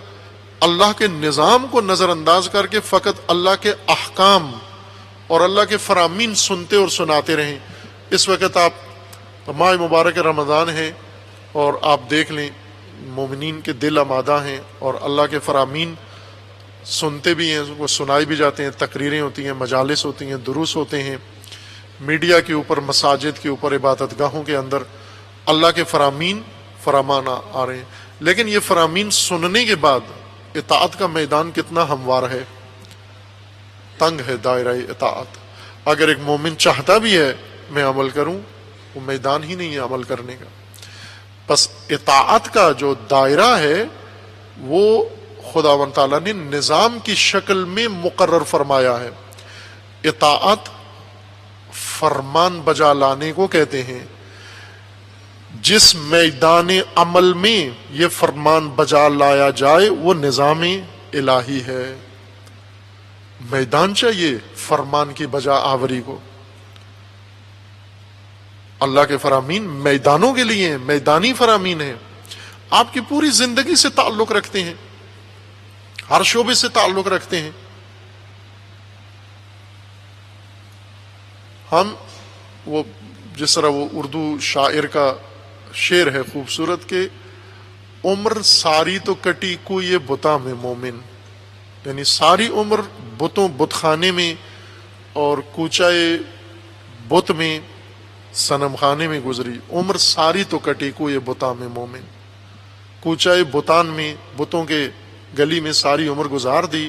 اللہ کے نظام کو نظر انداز کر کے فقط اللہ کے احکام اور اللہ کے فرامین سنتے اور سناتے رہیں. اس وقت آپ ماہ مبارک رمضان ہے اور آپ دیکھ لیں مومنین کے دل آمادہ ہیں اور اللہ کے فرامین سنتے بھی ہیں، وہ سنائی بھی جاتے ہیں، تقریریں ہوتی ہیں، مجالس ہوتی ہیں، دروس ہوتے ہیں، میڈیا کے اوپر، مساجد کے اوپر، عبادت گاہوں کے اندر اللہ کے فرمان آ رہے ہیں. لیکن یہ فرامین سننے کے بعد اطاعت کا میدان کتنا ہموار ہے، تنگ ہے دائرہ اطاعت. اگر ایک مومن چاہتا بھی ہے میں عمل کروں، وہ میدان ہی نہیں ہے عمل کرنے کا. بس اطاعت کا جو دائرہ ہے وہ خداوند تعالیٰ نے نظام کی شکل میں مقرر فرمایا ہے. اطاعت فرمان بجا لانے کو کہتے ہیں. جس میدان عمل میں یہ فرمان بجا لایا جائے وہ نظام الہی ہے. میدان چاہیے فرمان کی بجا آوری کو. اللہ کے فرامین میدانوں کے لیے ہیں، میدانی فرامین ہیں. آپ کی پوری زندگی سے تعلق رکھتے ہیں، ہر شعبے سے تعلق رکھتے ہیں. ہم وہ جس طرح وہ اردو شاعر کا شعر ہے خوبصورت کہ عمر ساری تو کٹی کو یہ بتا میں مومن، یعنی ساری عمر بت خانے میں اور کوچائے بت میں، صنم خانے میں گزری. عمر ساری تو کٹی کو یہ بتا میں مومن. کوچائے بتان میں، بتوں کے گلی میں ساری عمر گزار دی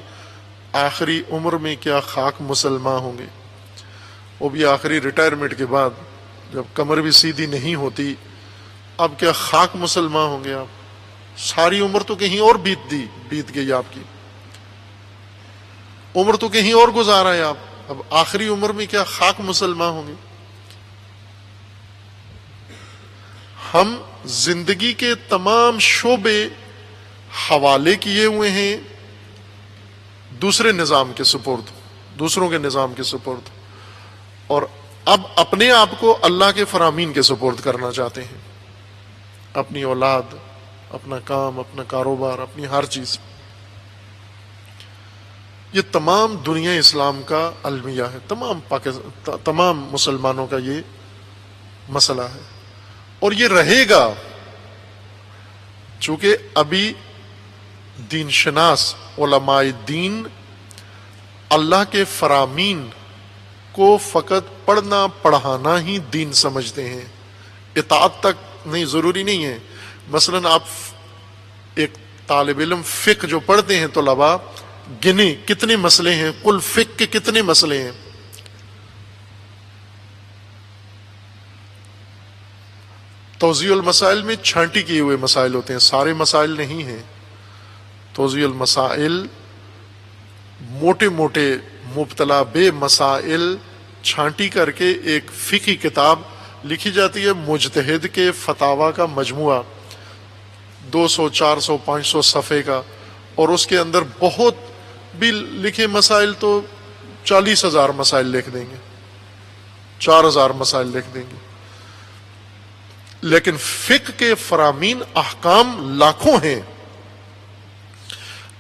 آخری عمر میں کیا خاک مسلمان ہوں گے، وہ بھی آخری ریٹائرمنٹ کے بعد جب کمر بھی سیدھی نہیں ہوتی، اب کیا خاک مسلمان ہوں گے آپ؟ ساری عمر تو کہیں اور بیت گئی آپ کی، عمر تو کہیں اور گزارا ہے آپ، اب آخری عمر میں کیا خاک مسلمان ہوں گے؟ ہم زندگی کے تمام شعبے حوالے کیے ہوئے ہیں دوسرے نظام کے سپرد، دوسروں کے نظام کے سپرد، اور اب اپنے آپ کو اللہ کے فرامین کے سپرد کرنا چاہتے ہیں، اپنی اولاد، اپنا کام، اپنا کاروبار، اپنی ہر چیز۔ یہ تمام دنیا اسلام کا المیہ ہے، تمام مسلمانوں کا یہ مسئلہ ہے، اور یہ رہے گا، چونکہ ابھی دین شناس علماء دین اللہ کے فرامین کو فقط پڑھنا پڑھانا ہی دین سمجھتے ہیں، اطاعت تک نہیں، ضروری نہیں ہے۔ مثلا آپ ایک طالب علم فقہ جو پڑھتے ہیں طلباء، گنے کتنے مسئلے ہیں، کل فقہ کے کتنے مسئلے ہیں، توضیح المسائل میں چھانٹی کیے ہوئے مسائل ہوتے ہیں، سارے مسائل نہیں ہیں۔ توضیح المسائل موٹے موٹے مبتلا بے مسائل چھانٹی کر کے ایک فقہی کتاب لکھی جاتی ہے، مجتہد کے فتاوی کا مجموعہ 200 400 500 صفحے کا، اور اس کے اندر بہت بھی لکھے مسائل تو 40,000 مسائل لکھ دیں گے، 4,000 مسائل لکھ دیں گے، لیکن فقہ کے فرامین احکام لاکھوں ہیں۔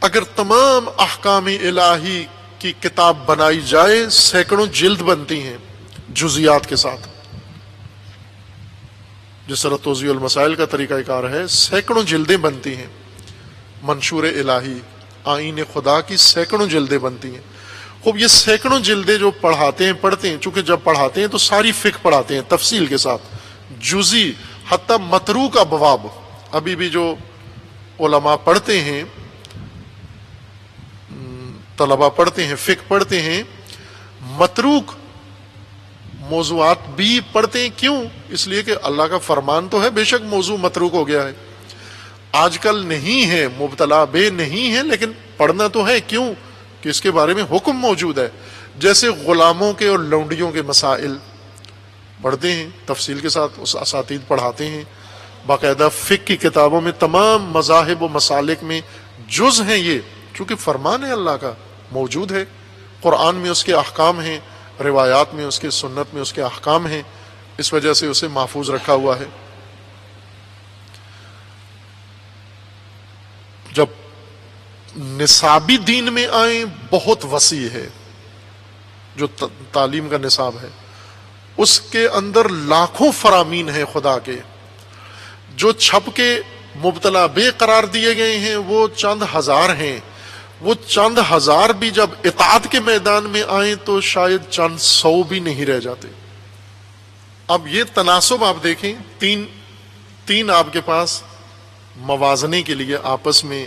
اگر تمام احکام الہی کی کتاب بنائی جائے، سینکڑوں جلد بنتی ہیں جزیات کے ساتھ، جس طرح توضیح المسائل کا طریقہ کار ہے، سینکڑوں جلدیں بنتی ہیں، منشور الہی، آئین خدا کی سینکڑوں جلدیں بنتی ہیں۔ خوب یہ سینکڑوں جلدیں جو پڑھتے ہیں، چونکہ جب پڑھاتے ہیں تو ساری فقہ پڑھاتے ہیں تفصیل کے ساتھ، جزی حتیٰ متروک ابواب، ابھی بھی جو علماء پڑھتے ہیں، طلباء پڑھتے ہیں، فقہ پڑھتے ہیں، متروک موضوعات بھی پڑھتے ہیں۔ کیوں؟ اس لیے کہ اللہ کا فرمان تو ہے، بے شک موضوع متروک ہو گیا ہے، آج کل نہیں ہے، مبتلا بے نہیں ہے، لیکن پڑھنا تو ہے۔ کیوں؟ کہ اس کے بارے میں حکم موجود ہے۔ جیسے غلاموں کے اور لونڈیوں کے مسائل پڑھتے ہیں تفصیل کے ساتھ، اس اساتید پڑھاتے ہیں، باقاعدہ فقہ کی کتابوں میں تمام مذاہب و مسالک میں جز ہیں یہ، چونکہ فرمان ہے اللہ کا موجود ہے، قرآن میں اس کے احکام ہیں، روایات میں اس کے، سنت میں اس کے احکام ہیں، اس وجہ سے اسے محفوظ رکھا ہوا ہے۔ جب نصابی دین میں آئیں، بہت وسیع ہے، جو تعلیم کا نصاب ہے اس کے اندر لاکھوں فرامین ہیں خدا کے، جو چھپ کے مبتلا بے قرار دیے گئے ہیں وہ چند ہزار ہیں، وہ چند ہزار بھی جب اطاعت کے میدان میں آئیں تو شاید چند سو بھی نہیں رہ جاتے۔ اب یہ تناسب آپ دیکھیں، تین آپ کے پاس موازنے کے لیے، آپس میں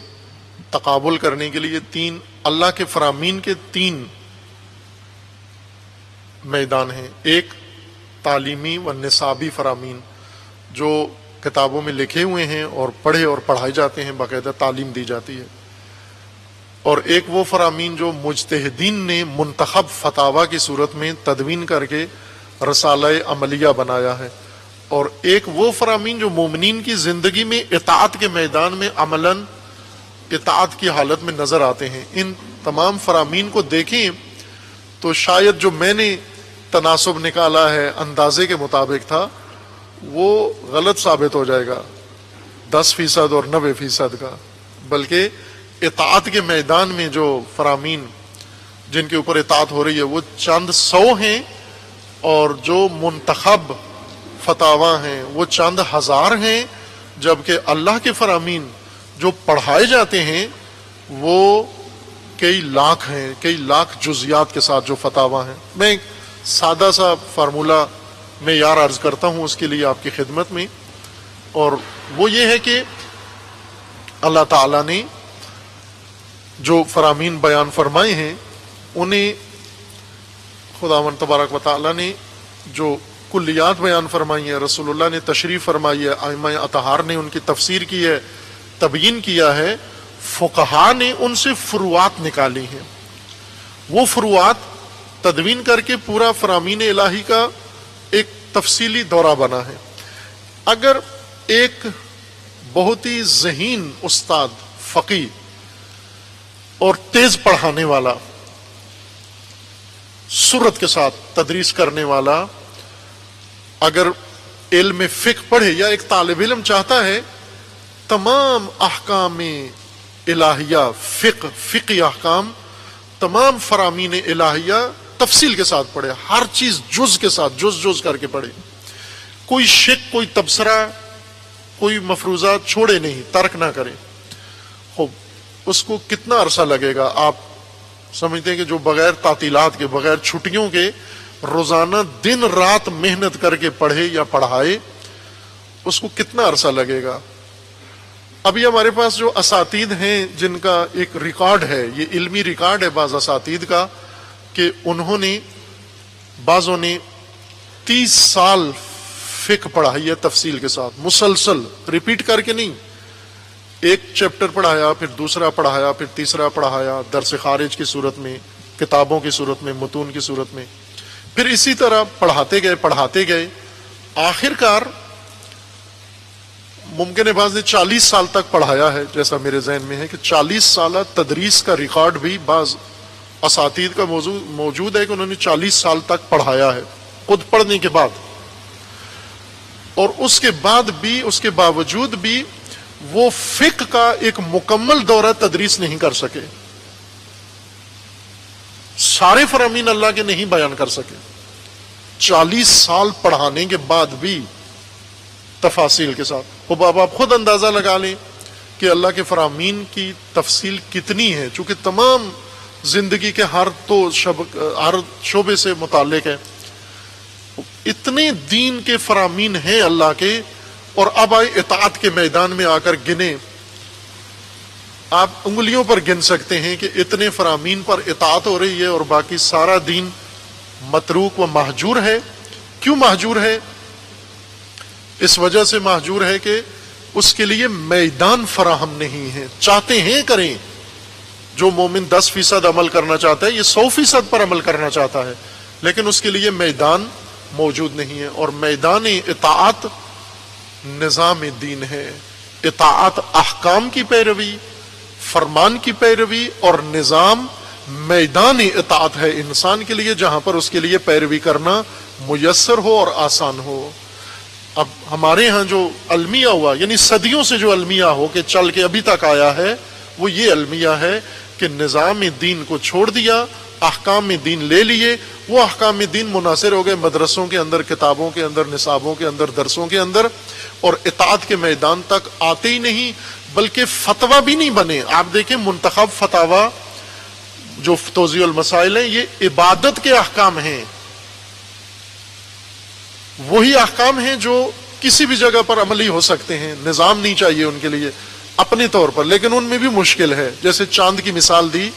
تقابل کرنے کے لیے، تین اللہ کے فرامین کے تین میدان ہیں۔ ایک تعلیمی و نصابی فرامین جو کتابوں میں لکھے ہوئے ہیں اور پڑھے اور پڑھائے جاتے ہیں، باقاعدہ تعلیم دی جاتی ہے، اور ایک وہ فرامین جو مجتہدین نے منتخب فتاوی کی صورت میں تدوین کر کے رسالہ عملیہ بنایا ہے، اور ایک وہ فرامین جو مومنین کی زندگی میں اطاعت کے میدان میں عملاً اطاعت کی حالت میں نظر آتے ہیں۔ ان تمام فرامین کو دیکھیں تو شاید جو میں نے تناسب نکالا ہے اندازے کے مطابق تھا، وہ غلط ثابت ہو جائے گا 10% اور 90% کا، بلکہ اطاعت کے میدان میں جو فرامین جن کے اوپر اطاعت ہو رہی ہے وہ چند سو ہیں، اور جو منتخب فتاوی ہیں وہ چند ہزار ہیں، جبکہ اللہ کے فرامین جو پڑھائے جاتے ہیں وہ کئی لاکھ ہیں، کئی لاکھ جزیات کے ساتھ جو فتاوی ہیں۔ میں ایک سادہ سا فارمولہ میں یار عرض کرتا ہوں اس کے لیے آپ کی خدمت میں، اور وہ یہ ہے کہ اللہ تعالیٰ نے جو فرامین بیان فرمائے ہیں انہیں خداوند تبارک و تعالیٰ نے جو کلیات بیان فرمائی ہیں، رسول اللہ نے تشریف فرمائی ہے، ائمہ اطہار نے ان کی تفسیر کی ہے، تبیین کیا ہے، فقہا نے ان سے فروعات نکالی ہیں، وہ فروعات تدوین کر کے پورا فرامین الہی کا ایک تفصیلی دورہ بنا ہے۔ اگر ایک بہت ہی ذہین استاد، فقیہ اور تیز پڑھانے والا، سرعت کے ساتھ تدریس کرنے والا اگر علم فقہ پڑھے، یا ایک طالب علم چاہتا ہے تمام احکام الہیہ، فقہی احکام، تمام فرامین الہیہ تفصیل کے ساتھ پڑھے، ہر چیز جز کے ساتھ جز کر کے پڑھے، کوئی شک، کوئی تبصرہ، کوئی مفروضہ چھوڑے نہیں، ترک نہ کرے، خوب اس کو کتنا عرصہ لگے گا؟ آپ سمجھتے ہیں کہ جو بغیر تعطیلات کے، بغیر چھٹیوں کے روزانہ دن رات محنت کر کے پڑھے یا پڑھائے، اس کو کتنا عرصہ لگے گا؟ ابھی ہمارے پاس جو اساتید ہیں جن کا ایک ریکارڈ ہے، یہ علمی ریکارڈ ہے بعض اساتید کا، کہ انہوں نے، بعضوں نے 30 سال فقہ پڑھائی ہے تفصیل کے ساتھ، مسلسل، ریپیٹ کر کے نہیں، ایک چیپٹر پڑھایا، پھر دوسرا پڑھایا، پھر تیسرا پڑھایا، درس خارج کی صورت میں، کتابوں کی صورت میں، متون کی صورت میں، پھر اسی طرح پڑھاتے گئے، آخر کار ممکن ہے بعض نے 40 سال تک پڑھایا ہے، جیسا میرے ذہن میں ہے کہ 40 سالہ تدریس کا ریکارڈ بھی بعض اساتید کا موجود ہے کہ انہوں نے 40 سال تک پڑھایا ہے خود پڑھنے کے بعد، اور اس کے بعد بھی، اس کے باوجود بھی وہ فقہ کا ایک مکمل دورہ تدریس نہیں کر سکے، سارے فرامین اللہ کے نہیں بیان کر سکے، 40 سال پڑھانے کے بعد بھی تفاصیل کے ساتھ۔ اب آپ خود اندازہ لگا لیں کہ اللہ کے فرامین کی تفصیل کتنی ہے، چونکہ تمام زندگی کے ہر شعبے سے متعلق ہے، اتنے دین کے فرامین ہیں اللہ کے، اور اب آئے اطاعت کے میدان میں آ کر گنے، آپ انگلیوں پر گن سکتے ہیں کہ اتنے فرامین پر اطاعت ہو رہی ہے اور باقی سارا دین متروک و مہجور ہے۔ کیوں مہجور ہے؟ اس وجہ سے مہجور ہے کہ اس کے لیے میدان فراہم نہیں ہے، چاہتے ہیں کریں، جو مومن 10% عمل کرنا چاہتا ہے، یہ 100% پر عمل کرنا چاہتا ہے، لیکن اس کے لیے میدان موجود نہیں ہے، اور میدان اطاعت نظام دین ہے، اطاعت احکام کی پیروی، فرمان کی پیروی، اور نظام میدان اطاعت ہے انسان کے لیے، جہاں پر اس کے لیے پیروی کرنا میسر ہو اور آسان ہو۔ اب ہمارے ہاں جو المیہ ہوا، یعنی صدیوں سے جو المیہ ہو کے چل کے ابھی تک آیا ہے، وہ یہ المیہ ہے کہ نظام دین کو چھوڑ دیا، احکام دین لے لیے، وہ احکام دین منحصر ہو گئے مدرسوں کے اندر، کتابوں کے اندر، نصابوں کے اندر، درسوں کے اندر، اور اطاعت کے میدان تک آتے ہی نہیں، بلکہ فتویٰ بھی نہیں بنے۔ آپ دیکھیں منتخب فتاویٰ جو توضیح المسائل ہیں، یہ عبادت کے احکام ہیں، وہی احکام ہیں جو کسی بھی جگہ پر عملی ہو سکتے ہیں، نظام نہیں چاہیے ان کے لیے اپنے طور پر، لیکن ان میں بھی مشکل ہے۔ جیسے چاند کی مثال دی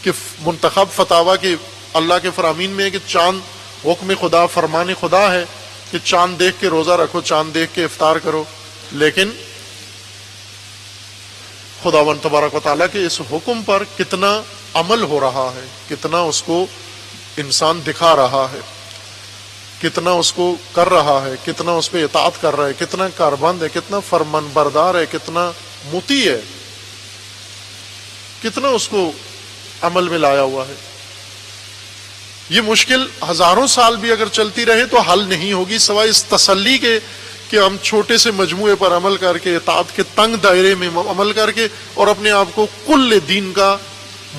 کہ منتخب فتاویٰ کے اللہ کے فرامین میں ہے کہ چاند حکم خدا، فرمان خدا ہے کہ چاند دیکھ کے روزہ رکھو، چاند دیکھ کے افطار کرو، لیکن خداوند تبارک و تعالیٰ کے اس حکم پر کتنا عمل ہو رہا ہے، کتنا اس کو انسان دکھا رہا ہے، کتنا اس کو کر رہا ہے، کتنا اس پہ اطاعت کر رہا ہے، کتنا کاربند ہے، کتنا فرمان بردار ہے، کتنا مطیع ہے، کتنا اس کو عمل میں لایا ہوا ہے۔ یہ مشکل ہزاروں سال بھی اگر چلتی رہے تو حل نہیں ہوگی، سوائے اس تسلی کے کہ ہم چھوٹے سے مجموعے پر عمل کر کے، اطاعت کے تنگ دائرے میں عمل کر کے، اور اپنے آپ کو کل دین کا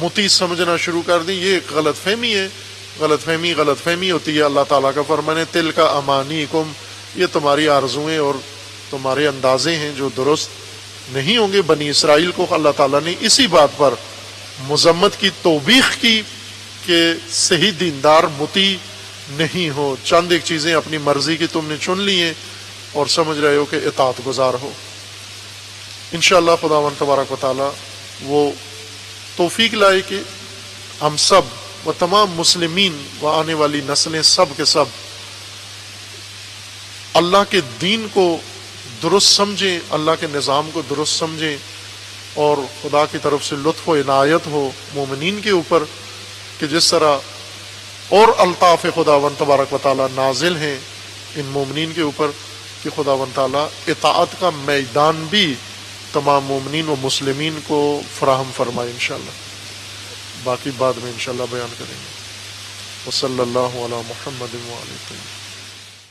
مطیع سمجھنا شروع کر دیں۔ یہ ایک غلط فہمی ہے، غلط فہمی ہوتی ہے۔ اللہ تعالیٰ کا فرمان ہے تِلْکَ أَمَانِیکُم، یہ تمہاری آرزویں اور تمہارے اندازے ہیں جو درست نہیں ہوں گے۔ بنی اسرائیل کو اللہ تعالیٰ نے اسی بات پر مذمت کی، توبیخ کی کہ صحیح دیندار مطیع نہیں ہو، چند ایک چیزیں اپنی مرضی کی تم نے چن لی ہیں اور سمجھ رہے ہو کہ اطاعت گزار ہو۔ انشاءاللہ خداوند تبارک و تعالیٰ وہ توفیق لائے کہ ہم سب و تمام مسلمین و آنے والی نسلیں سب کے سب اللہ کے دین کو درست سمجھیں، اللہ کے نظام کو درست سمجھیں، اور خدا کی طرف سے لطف و عنایت ہو مومنین کے اوپر کہ جس طرح اور الطاف خداوند تبارک و تعالی نازل ہیں ان مومنین کے اوپر، کہ خداوند تعالی اطاعت کا میدان بھی تمام مومنین و مسلمین کو فراہم فرمائے انشاءاللہ۔ باقی بعد میں انشاءاللہ بیان کریں گے۔ وصلی اللہ علی محمد وعلی آلہ۔